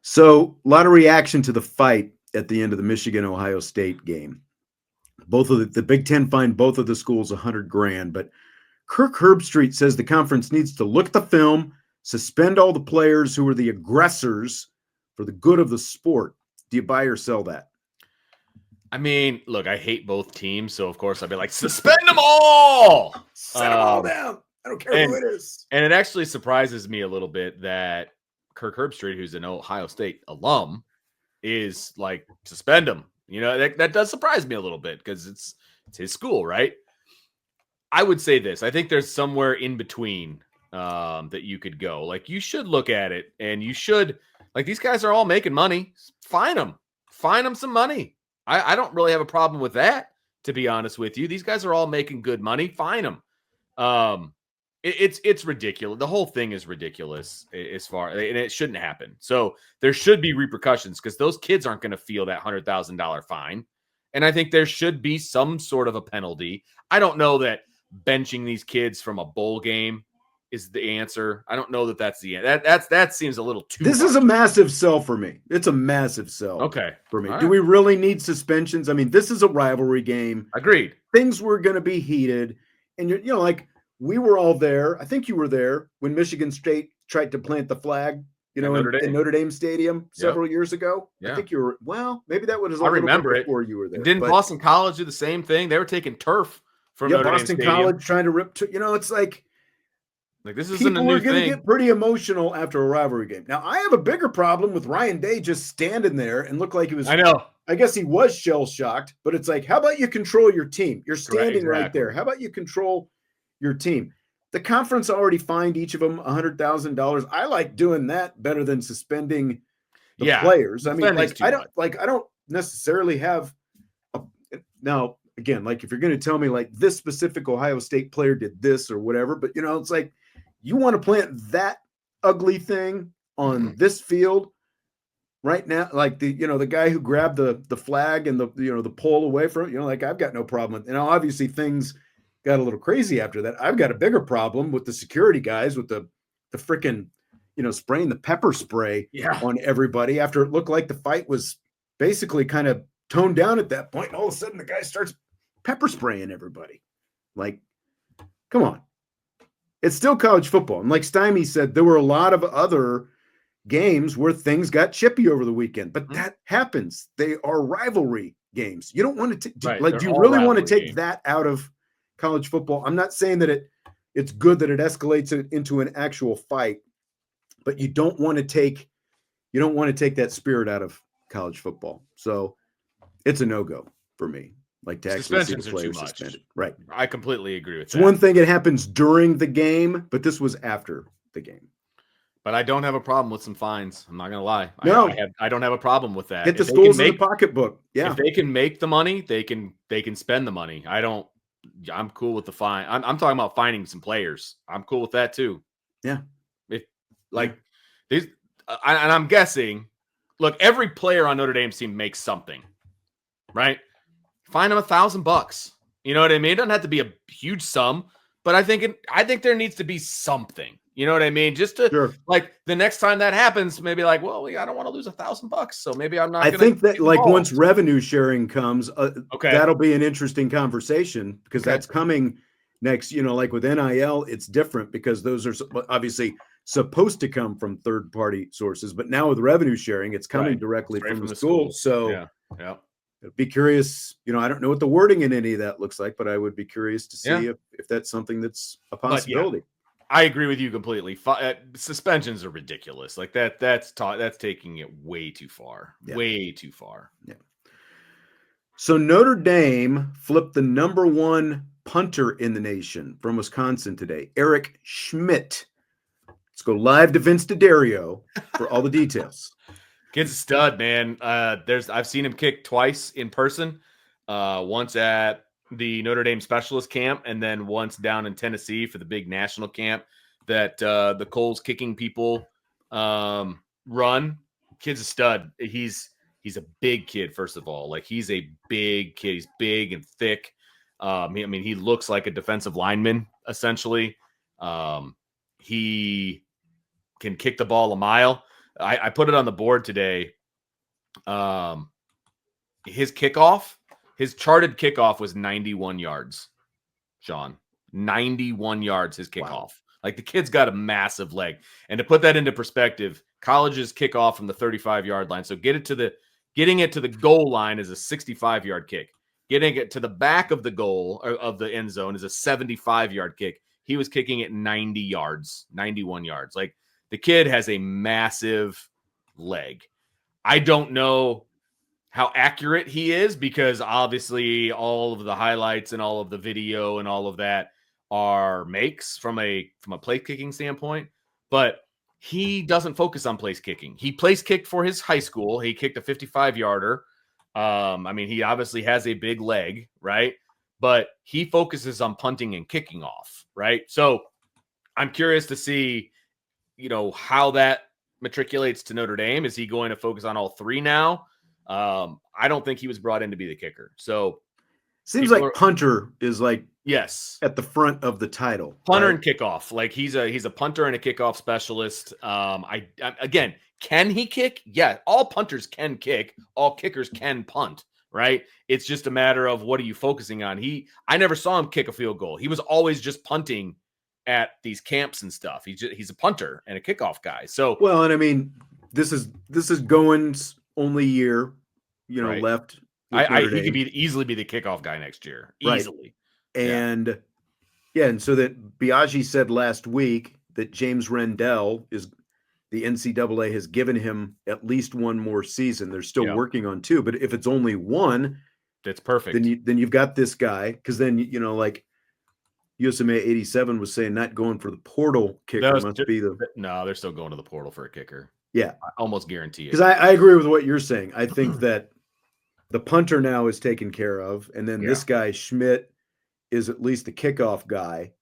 So, a lot of reaction to the fight at the end of the Michigan-Ohio State game. Both of the Big Ten fined both of the schools $100,000, but Kirk Herbstreit says the conference needs to look at the film, suspend all the players who were the aggressors for the good of the sport. Do you buy or sell that? I mean, look, I hate both teams, so of course I'd be like, suspend them all! Set them all down. I don't care who it is. And it actually surprises me a little bit that Kirk Herbstreit, who's an Ohio State alum, is like, suspend him. That does surprise me a little bit because it's his school, right? I would say this. I think there's somewhere in between that you could go. Like, you should look at it, and you should, like, these guys are all making money. Fine them. Fine them some money. I don't really have a problem with that, to be honest with you. These guys are all making good money. Fine them. It's ridiculous. The whole thing is ridiculous and it shouldn't happen. So there should be repercussions because those kids aren't going to feel that $100,000 fine. And I think there should be some sort of a penalty. I don't know that benching these kids from a bowl game is the answer. I don't know that that's the end. That seems a little too This much. is a massive sell for me. It's a massive sell. Okay. For me. All Do right. we really need suspensions? I mean, this is a rivalry game. Agreed. Things were going to be heated. And, like, we were all there. I think you were there when Michigan State tried to plant the flag, in Notre Dame Stadium several years ago. Yeah. I think you were, maybe that was a I little remember bit it. before you were there. Didn't Boston College do the same thing? They were taking turf from Notre Dame Boston Stadium. College trying to rip, it's like this isn't a people new are going to thing. get pretty emotional after a rivalry game. Now, I have a bigger problem with Ryan Day just standing there and look like he was. I know. I guess he was shell-shocked, but it's like, how about you control your team? You're standing Exactly. right there. How about you control your team? The conference already fined each of them $100,000. I like doing that better than suspending the players. I mean, I don't necessarily have now, again, like if you're going to tell me like this specific Ohio State player did this or whatever, but it's like you want to plant that ugly thing on this field right now, like the guy who grabbed the flag and the pole away from it, like I've got no problem with. Obviously things got a little crazy after that. I've got a bigger problem with the security guys with the freaking spraying the pepper spray on everybody after it looked like the fight was basically kind of toned down at that point. And all of a sudden the guy starts pepper spraying everybody. Like, come on. It's still college football. And like Stymie said, there were a lot of other games where things got chippy over the weekend, but that happens. They are rivalry games. You don't want to do you really want to take that out of college football? I'm not saying that it's good that it escalates it into an actual fight, but you don't want to take that spirit out of college football. So it's a no-go for me. Like to actually see the players suspended. Right. I completely agree with that. It's one thing it happens during the game, but this was after the game. But I don't have a problem with some fines. I'm not going to lie. No. I don't have a problem with that. Get the schools in the pocketbook. Yeah. If they can make the money, they can spend the money. I'm cool with the fine. I'm talking about fining some players. I'm cool with that too. Yeah. These, and I'm guessing, look, every player on Notre Dame's team makes something, right? Fine them $1,000. You know what I mean? It doesn't have to be a huge sum, but I think there needs to be something. You know what I mean? Just to like the next time that happens, maybe like, well, I don't want to lose $1,000, so maybe I'm not. I think that like once revenue sharing comes, that'll be an interesting conversation because that's coming next. Like with NIL, it's different because those are obviously supposed to come from third party sources, but now with revenue sharing, it's coming directly from the school. So yeah. Be curious, I don't know what the wording in any of that looks like, but I would be curious to see if that's something that's a possibility. I agree with you completely. Suspensions are ridiculous. Like that's taking it way too far. Way too far. Yeah. So Notre Dame flipped the number one punter in the nation from Wisconsin today, Eric Schmidt. Let's go live to Vince DeDario for all the details. Kid's a stud, man. I've seen him kick twice in person. Once at the Notre Dame specialist camp, and then once down in Tennessee for the big national camp. that the Coles kicking people run. Kid's a stud. He's a big kid, first of all. Like, he's a big kid. He's big and thick. He looks like a defensive lineman, essentially. He can kick the ball a mile. I put it on the board today. His charted kickoff was 91 yards, Sean. 91 yards, his kickoff. Wow. Like, the kid's got a massive leg. And to put that into perspective, colleges kick off from the 35-yard line. So getting it to the goal line is a 65-yard kick. Getting it to the back of the goal of the end zone is a 75-yard kick. He was kicking it 90 yards, 91 yards. Like, the kid has a massive leg. I don't know how accurate he is, because obviously all of the highlights and all of the video and all of that are makes from a place kicking standpoint, but he doesn't focus on place kicking. He place kicked for his high school. He kicked a 55-yarder. He obviously has a big leg, right? But he focuses on punting and kicking off, right? So I'm curious to see, how that matriculates to Notre Dame. Is he going to focus on all three now? I don't think he was brought in to be the kicker. So seems like punter is like, yes, at the front of the title. Punter, right? And kickoff. Like, he's a punter and a kickoff specialist. Again, can he kick? Yeah, all punters can kick. All kickers can punt, right? It's just a matter of what are you focusing on. I never saw him kick a field goal. He was always just punting at these camps and stuff. He's a punter and a kickoff guy. So, well, and this is Goins' only year, right, left. He could easily be the kickoff guy next year, easily. Right. And and so that Biaggi said last week that James Rendell the NCAA has given him at least one more season. They're still working on two, but if it's only one, that's perfect. Then you've got this guy, because then like USMA 87 was saying, not going for the portal kicker No, they're still going to the portal for a kicker. Yeah, I almost guarantee it. Because I agree with what you're saying. I think that the punter now is taken care of, and then this guy Schmidt is at least the kickoff guy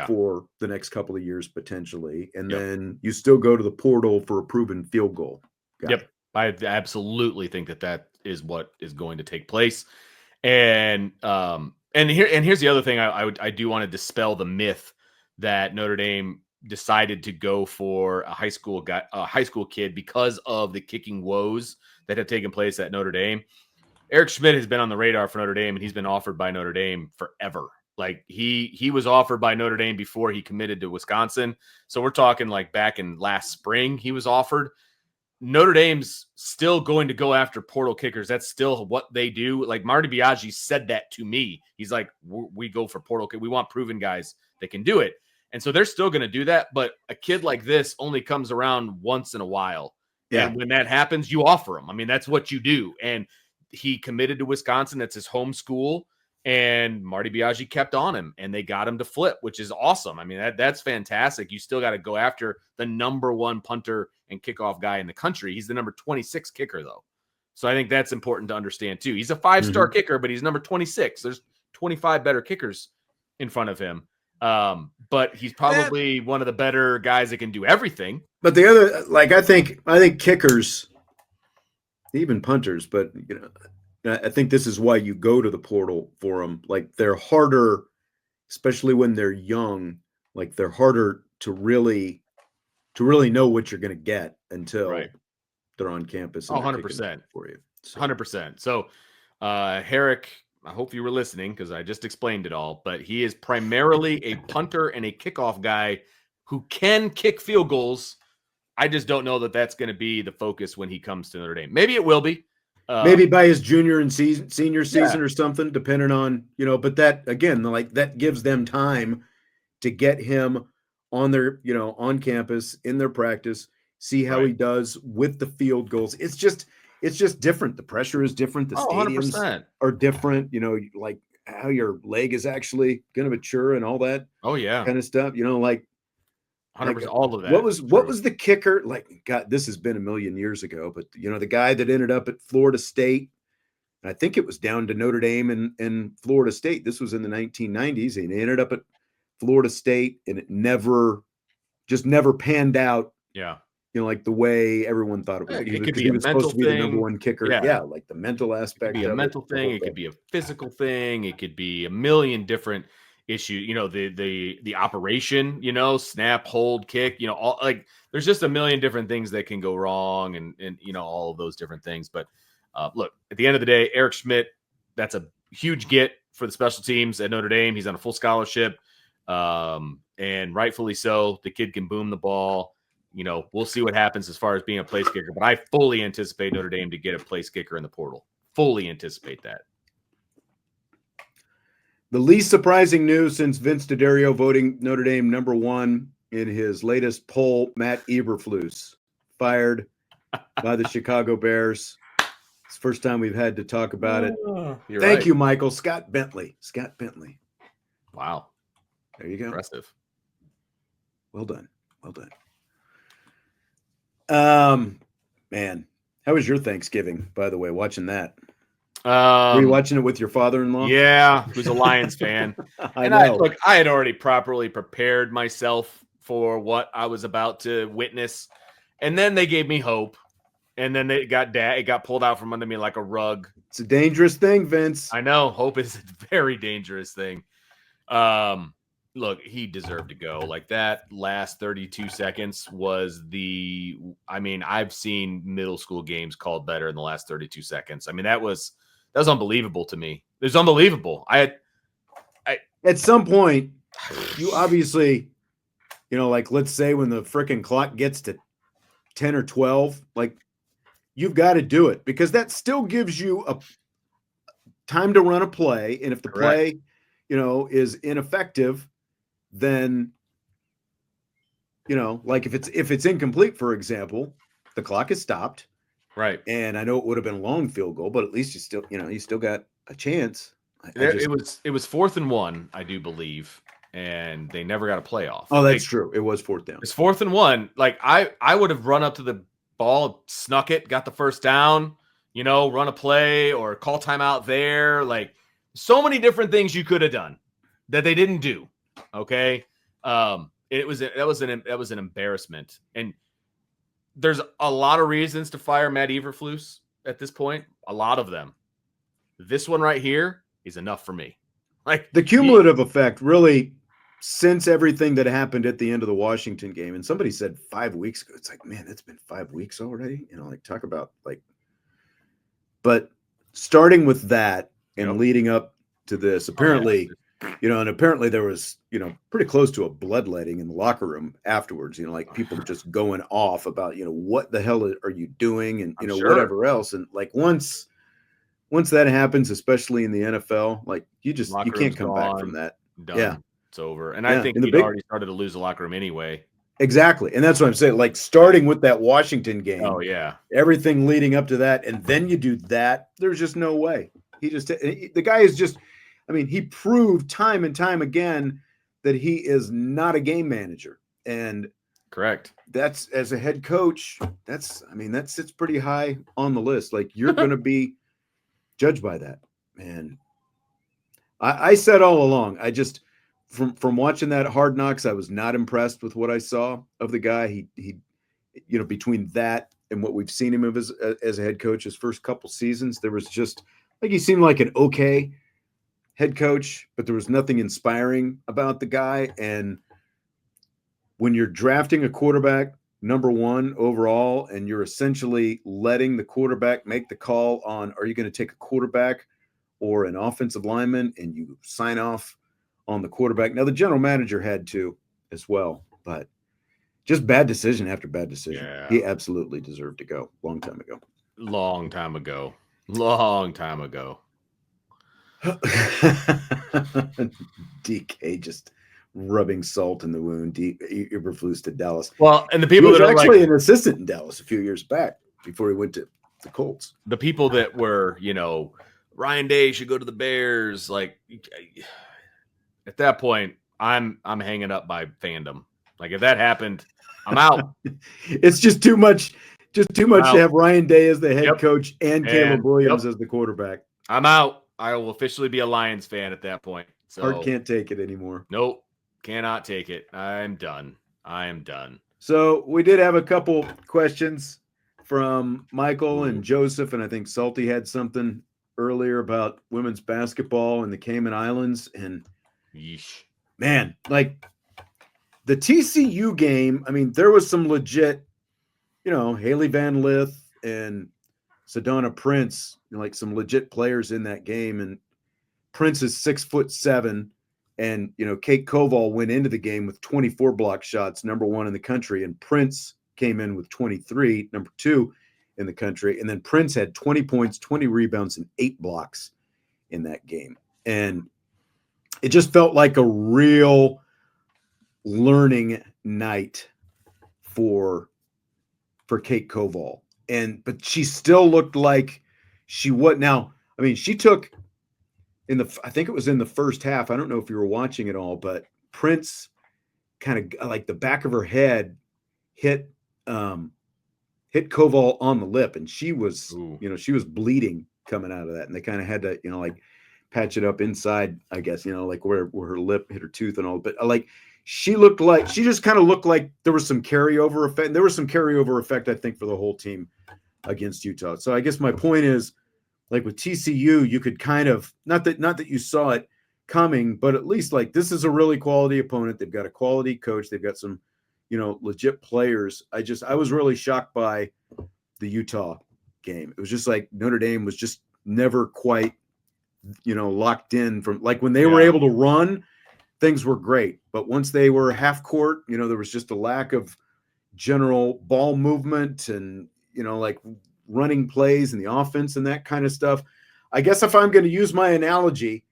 for the next couple of years potentially, and then you still go to the portal for a proven field goal guy. Yep, I absolutely think that is what is going to take place, and here's the other thing I do want to dispel the myth that Notre Dame decided to go for a high school kid because of the kicking woes that have taken place at Notre Dame. Eric Schmidt has been on the radar for Notre Dame, and he's been offered by Notre Dame forever. Like, he was offered by Notre Dame before he committed to Wisconsin. So we're talking like back in last spring he was offered. Notre Dame's still going to go after portal kickers. That's still what they do. Like, Marty Biaggi said that to me. He's like, we go for portal kick. We want proven guys that can do it. And so they're still going to do that. But a kid like this only comes around once in a while. Yeah. And when that happens, you offer him. That's what you do. And he committed to Wisconsin. That's his home school. And Marty Biaggi kept on him, and they got him to flip, which is awesome. That's fantastic. You still got to go after the number one punter and kickoff guy in the country. He's the number 26 kicker, though. So I think that's important to understand, too. He's a five-star kicker, but he's number 26. There's 25 better kickers in front of him. But he's probably one of the better guys that can do everything. But the other, I think kickers, even punters, but, I think this is why you go to the portal for them. Like, they're harder, especially when they're young. Like, they're harder to really know what you're going to get until they're on campus. 100% for you. 100%. So, Herrick, I hope you were listening, because I just explained it all. But he is primarily a punter and a kickoff guy who can kick field goals. I just don't know that that's going to be the focus when he comes to Notre Dame. Maybe it will be. Maybe by his junior and senior season or something, depending on, but that, again, that gives them time to get him on their, on campus in their practice, see how he does with the field goals. It's just different. The pressure is different. The stadiums 100%. are different, like how your leg is actually going to mature and all that. Oh yeah. Kind of stuff, 100%, all of that. What was the kicker? Like, God, this has been a million years ago, but the guy that ended up at Florida State, and I think it was down to Notre Dame and Florida State. This was in the 1990s, and he ended up at Florida State, and it never just never panned out. Yeah. Like the way everyone thought it was. It could be he a was mental supposed to be the number thing. one kicker. Yeah. Yeah, like the mental It aspect. could be a mental thing. It could be a physical thing. It could be a million different issues. The operation. Snap, hold, kick. All like there's just a million different things that can go wrong, and all of those different things. But look, at the end of the day, Eric Schmidt, that's a huge get for the special teams at Notre Dame. He's on a full scholarship, and rightfully so. The kid can boom the ball. We'll see what happens as far as being a place kicker, but I fully anticipate Notre Dame to get a place kicker in the portal. Fully anticipate that. The least surprising news since Vince DeDario voting Notre Dame number 1 in his latest poll, Matt Eberflus, fired by the Chicago Bears. It's the first time we've had to talk about it. Thank you, Michael. Scott Bentley. Wow. There you go. Impressive. Well done. Man, how was your Thanksgiving, by the way, watching that? Were you watching it with your father-in-law? Yeah, who's a Lions fan. I know. I had already properly prepared myself for what I was about to witness. And then they gave me hope. And then it got pulled out from under me like a rug. It's a dangerous thing, Vince. I know. Hope is a very dangerous thing. Look, he deserved to go. Like that last 32 seconds was I've seen middle school games called better in the last 32 seconds. I mean, that was unbelievable to me. It was unbelievable. At some point, you obviously, like let's say when the freaking clock gets to 10 or 12, like you've got to do it because that still gives you a time to run a play. And if the play, is ineffective, then, like if it's incomplete, for example, the clock is stopped. Right. And I know it would have been a long field goal, but at least you still got a chance. It was 4th and 1, I do believe, and they never got a playoff. Oh, that's true. It was 4th down. It's 4th and 1. Like I would have run up to the ball, snuck it, got the first down, run a play or call timeout there. Like so many different things you could have done that they didn't do. Okay. That was an embarrassment. And there's a lot of reasons to fire Matt Eberflus at this point. A lot of them. This one right here is enough for me. Like the cumulative effect really since everything that happened at the end of the Washington game. And somebody said 5 weeks ago, it's like, man, it's been 5 weeks already. Talk about but starting with that and leading up to this, apparently, and apparently there was, pretty close to a bloodletting in the locker room afterwards, people just going off about, what the hell are you doing? And, whatever else. And once that happens, especially in the NFL, you can't come back from that. Done. Yeah. It's over. And I think he'd already started to lose the locker room anyway. Exactly. And that's what I'm saying. Starting with that Washington game. Oh, yeah. Everything leading up to that. And then you do that. There's just no way. The guy is just, he proved time and time again that he is not a game manager. And correct. That's, as a head coach, that sits pretty high on the list. You're going to be judged by that. And I said all along, I just, from watching that Hard Knocks, I was not impressed with what I saw of the guy. He between that and what we've seen him as a head coach his first couple seasons, there was just he seemed like an okay head coach, but there was nothing inspiring about the guy. And when you're drafting a quarterback number 1 overall, and you're essentially letting the quarterback make the call on, are you going to take a quarterback or an offensive lineman, and you sign off on the quarterback. Now the general manager had to as well, but just bad decision after bad decision. Yeah. He absolutely deserved to go long time ago. DK just rubbing salt in the wound. Eberflus to Dallas. Well, and the people that are actually an assistant in Dallas a few years back before he went to the Colts. The people that were, Ryan Day should go to the Bears. At that point, I'm hanging up by fandom. If that happened, I'm out. It's just too much to have Ryan Day as the head coach and Caleb Williams as the quarterback. I'm out. I will officially be a Lions fan at that point. So Hart can't take it anymore. Nope. Cannot take it. I'm done. I am done. So we did have a couple questions from Michael and Joseph, and I think Salty had something earlier about women's basketball in the Cayman Islands. And Yeesh. man, like the TCU game, I mean, there was some legit, Haley Van Lith and Sedona Prince, like some legit players in that game. And Prince is 6'7", and Kate Koval went into the game with 24 block shots, number 1 in the country, and Prince came in with 23, number 2 in the country. And then Prince had 20 points, 20 rebounds, and 8 blocks in that game. And it just felt like a real learning night for Kate Koval. But she still looked like she would. Now, I mean, she took I think it was in the first half. I don't know if you were watching it all, but Prince kind of like the back of her head hit Koval on the lip, and she was, she was bleeding coming out of that. And they kind of had to, like patch it up inside, I guess, like where her lip hit her tooth and all. But like she just kind of looked like there was some carryover effect. There was some carryover effect, I think, for the whole team against Utah. So I guess my point is, like with TCU, you could kind of not that you saw it coming, but at least like this is a really quality opponent. They've got a quality coach. They've got some, legit players. I was really shocked by the Utah game. It was just like Notre Dame was just never quite, locked in from like when they were able to run, things were great. But once they were half court, there was just a lack of general ball movement and, like running plays and the offense and that kind of stuff. I guess if I'm going to use my analogy,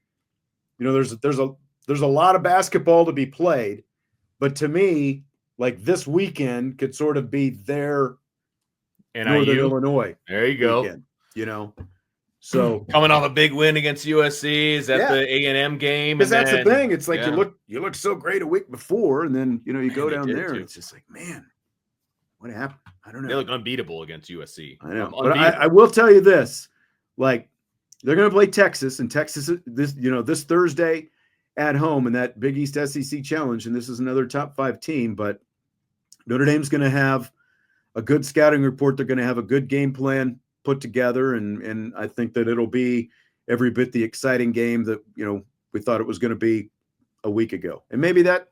there's a lot of basketball to be played, but to me, like this weekend could sort of be their Northern Illinois. There you go. Weekend, so coming off a big win against USC, is that the A&M game? Because that's the thing. It's like you look so great a week before, and then you go down there, and it's just like, man, what happened? I don't know. They look unbeatable against USC. I know. But I will tell you this, like they're going to play Texas, and Texas this Thursday at home in that Big East SEC Challenge, and this is another top 5 team, but Notre Dame's going to have a good scouting report. They're going to have a good game plan put together, and I think that it'll be every bit the exciting game that we thought it was going to be a week ago. And maybe that,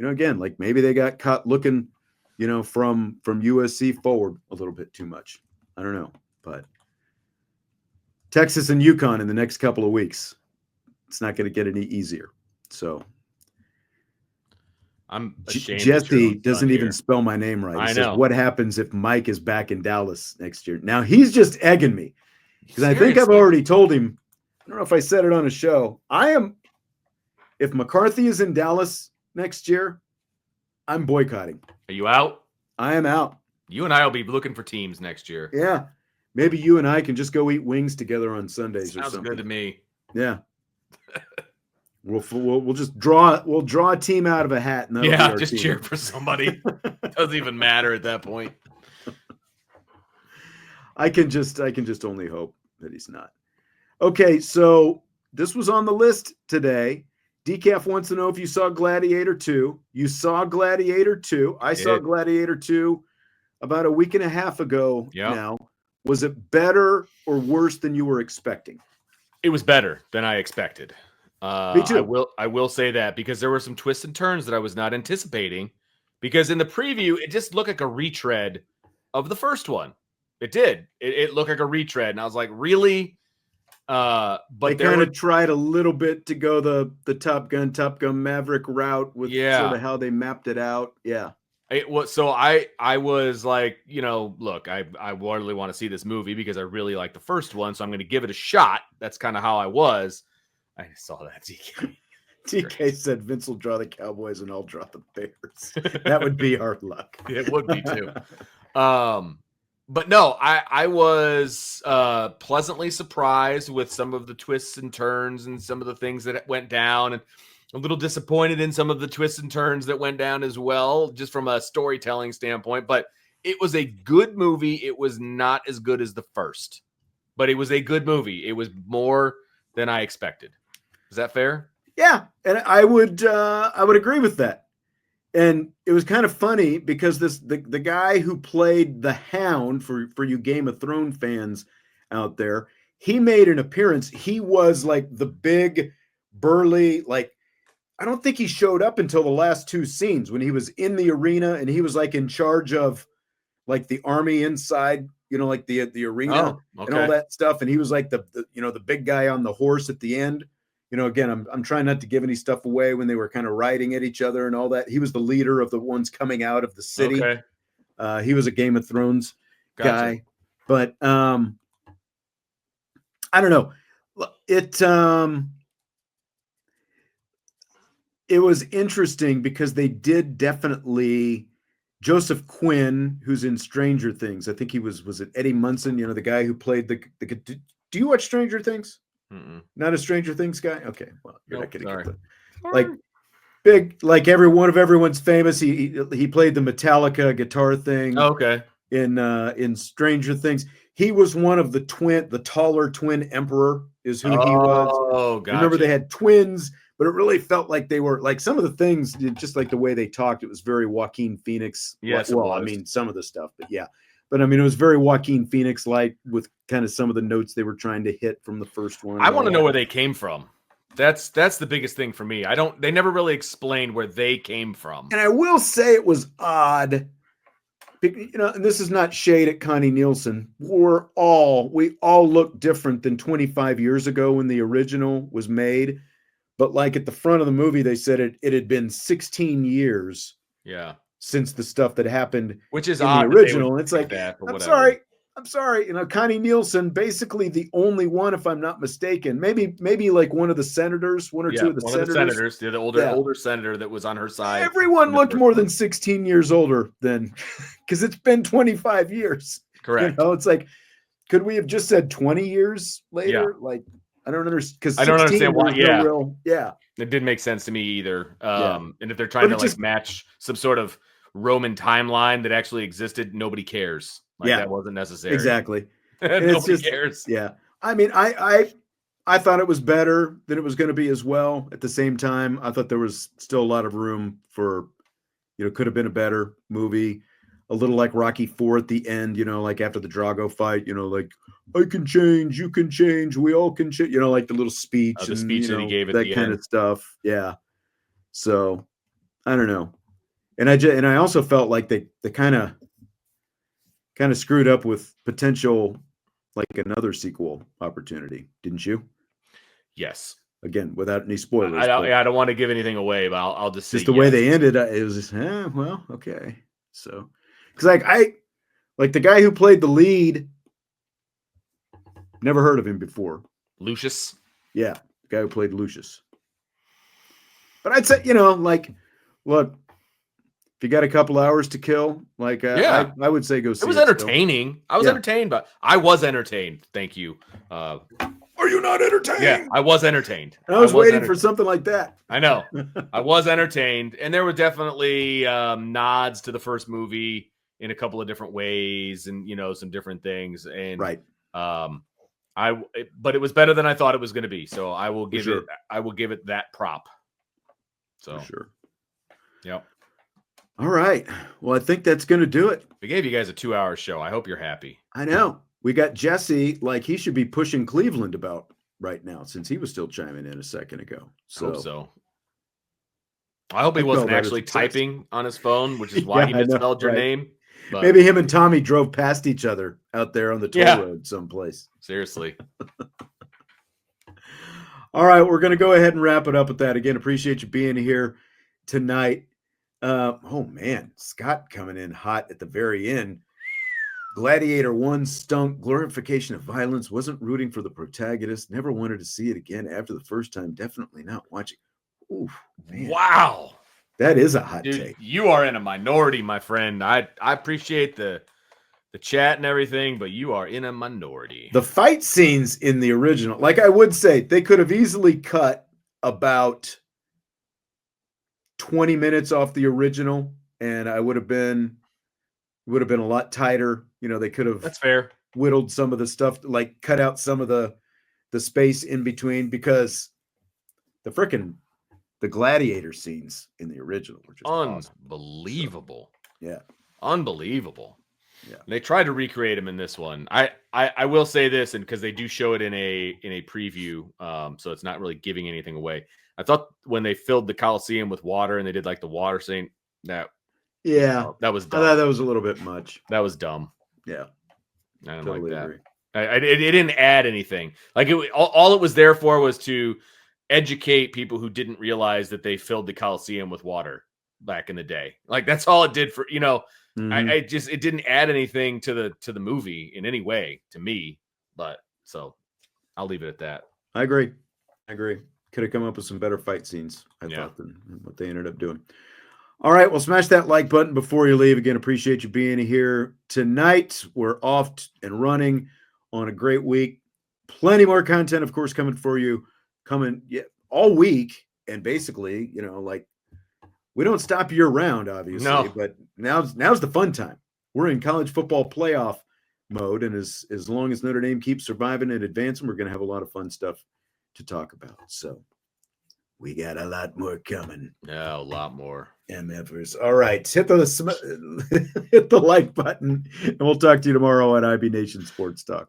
again, like maybe they got caught looking from USC forward a little bit too much. I don't know, but Texas and UConn in the next couple of weeks, it's not going to get any easier. So I'm ashamed. Jesse doesn't even spell my name right. He says, what happens if Mike is back in Dallas next year? Now he's just egging me because I think I've already told him. I don't know if I said it on a show. If McCarthy is in Dallas next year, I'm boycotting. Are you out? I am out. You and I will be looking for teams next year. Yeah. Maybe you and I can just go eat wings together on Sundays or something. Sounds good to me. Yeah. We'll just draw a team out of a hat. And just cheer for somebody. Doesn't even matter at that point. I can just only hope that he's not. Okay, so this was on the list today. Decaf wants to know if you saw Gladiator 2. You saw Gladiator 2. I saw Gladiator 2 about a week and a half ago now. Was it better or worse than you were expecting? It was better than I expected. Me too. I will say that because there were some twists and turns that I was not anticipating. Because in the preview, it just looked like a retread of the first one. It did. It looked like a retread, and I was like, really? But they kind of tried a little bit to go the Top Gun Maverick route with sort of how they mapped it out. Yeah. It was, so I was like, look, I really want to see this movie because I really like the first one, so I'm going to give it a shot. That's kind of how I was. I saw that. TK said Vince will draw the Cowboys and I'll draw the Bears. That would be our luck. It would be too. But no, I was pleasantly surprised with some of the twists and turns and some of the things that went down, and a little disappointed in some of the twists and turns that went down as well, just from a storytelling standpoint. But it was a good movie. It was not as good as the first, but it was a good movie. It was more than I expected. Is that fair? Yeah, and I would agree with that. And it was kind of funny because the guy who played the Hound for you Game of Thrones fans out there, he made an appearance. He was like the big burly, like I don't think he showed up until the last two scenes when he was in the arena and he was like in charge of like the army inside, like the arena and all that stuff. And he was like the big guy on the horse at the end. Again, I'm trying not to give any stuff away when they were kind of riding at each other and all that. He was the leader of the ones coming out of the city. Okay. He was a Game of Thrones guy, but I don't know. It was interesting because they did definitely Joseph Quinn, who's in Stranger Things. I think he was it Eddie Munson, the guy who played the do you watch Stranger Things? Mm-mm. Not a Stranger Things guy? Okay. Well, you're not going to get that. Like big, like everyone's famous. He played the Metallica guitar thing. Okay. In Stranger Things. He was one of the taller twin emperor is who he was. Oh, gotcha. Remember they had twins, but it really felt like they were like some of the things, just like the way they talked, it was very Joaquin Phoenix. Yes. Well, I mean, some of the stuff, but yeah. But I mean, it was very Joaquin Phoenix like with kind of some of the notes they were trying to hit from the first one. I want to know where they came from. That's the biggest thing for me. They never really explained where they came from. And I will say it was odd. And this is not shade at Connie Nielsen. We all look different than 25 years ago when the original was made. But like at the front of the movie, they said it had been 16 years. Yeah. Since the stuff that happened, which is in odd the original. It's like, I'm sorry. Connie Nielsen, basically the only one, if I'm not mistaken, maybe like one of the senators, one or two of the senators. The older senator that was on her side. Everyone looked more than 16 years older then, because it's been 25 years. Correct. It's like, could we have just said 20 years later? Yeah. Like, I don't understand. Because I don't understand why. Yeah. Yeah. It didn't make sense to me either. And if they're trying to match some sort of Roman timeline that actually existed, nobody cares. That wasn't necessary. Exactly. Nobody cares. Yeah. I mean, I thought it was better than it was going to be as well. At the same time, I thought there was still a lot of room for, could have been a better movie. A little like Rocky IV at the end, like after the Drago fight, like I can change, you can change, we all can change, like the little speech. The speech that he gave at that the kind end. of stuff. Yeah. So I don't know. And I also felt like they kind of screwed up with potential like another sequel opportunity, didn't you? Yes. Again, without any spoilers. I don't want to give anything away, but I'll just say just the way they ended. It was just, well, okay. So, because like the guy who played the lead, never heard of him before. Lucius. Yeah, the guy who played Lucius. But I'd say, like, look. If you got a couple hours to kill, like I would say go see it. It was entertaining. I was entertained, but I was entertained. Thank you. Are you not entertained? Yeah, I was entertained. I was waiting for something like that. I know. I was entertained, and there were definitely nods to the first movie in a couple of different ways, and some different things. And right. But it was better than I thought it was going to be. So I will give it. I will give it that prop. So for sure. Yep. All right. Well, I think that's going to do it. We gave you guys a 2-hour show. I hope you're happy. I know. We got Jesse, like he should be pushing Cleveland about right now since he was still chiming in a second ago. So I hope he wasn't actually typing on his phone, which is why he misspelled your name. But maybe him and Tommy drove past each other out there on the toll road someplace. Seriously. All right. We're going to go ahead and wrap it up with that. Again, appreciate you being here tonight. Oh man, Scott coming in hot at the very end. Gladiator 1 stunk. Glorification of violence. Wasn't rooting for the protagonist. Never wanted to see it again after the first time. Definitely not watching. Ooh, man. Wow. That is a hot take. You are in a minority, my friend. I appreciate the chat and everything, but you are in a minority. The fight scenes in the original, like I would say, they could have easily cut about 20 minutes off the original, and I would have been a lot tighter. They could have that's fair whittled some of the stuff, like cut out some of the space in between, because the the gladiator scenes in the original were just awesome. Unbelievable. So, yeah. Unbelievable. Yeah. They tried to recreate him in this one. I will say this, and because they do show it in a preview, so it's not really giving anything away. I thought when they filled the Coliseum with water and they did like the water scene, that was dumb. I thought that was a little bit much. That was dumb. Yeah. I didn't Totally like that. agree. It didn't add anything. Like all it was there for was to educate people who didn't realize that they filled the Coliseum with water back in the day. Like that's all it did for, Mhm. it didn't add anything to the movie in any way to me, but so I'll leave it at that. I agree. Could have come up with some better fight scenes, I Yeah. thought, than what they ended up doing. All right, well, smash that like button before you leave. Again, appreciate you being here tonight. We're off and running on a great week. Plenty more content, of course, coming for you, all week. And basically, like we don't stop year round, obviously, No. but now's the fun time. We're in college football playoff mode, and as long as Notre Dame keeps surviving and advancing, we're going to have a lot of fun stuff to talk about. So we got a lot more coming. Yeah, a lot more. MFers. All right. Hit the like button, and we'll talk to you tomorrow on IB Nation Sports Talk.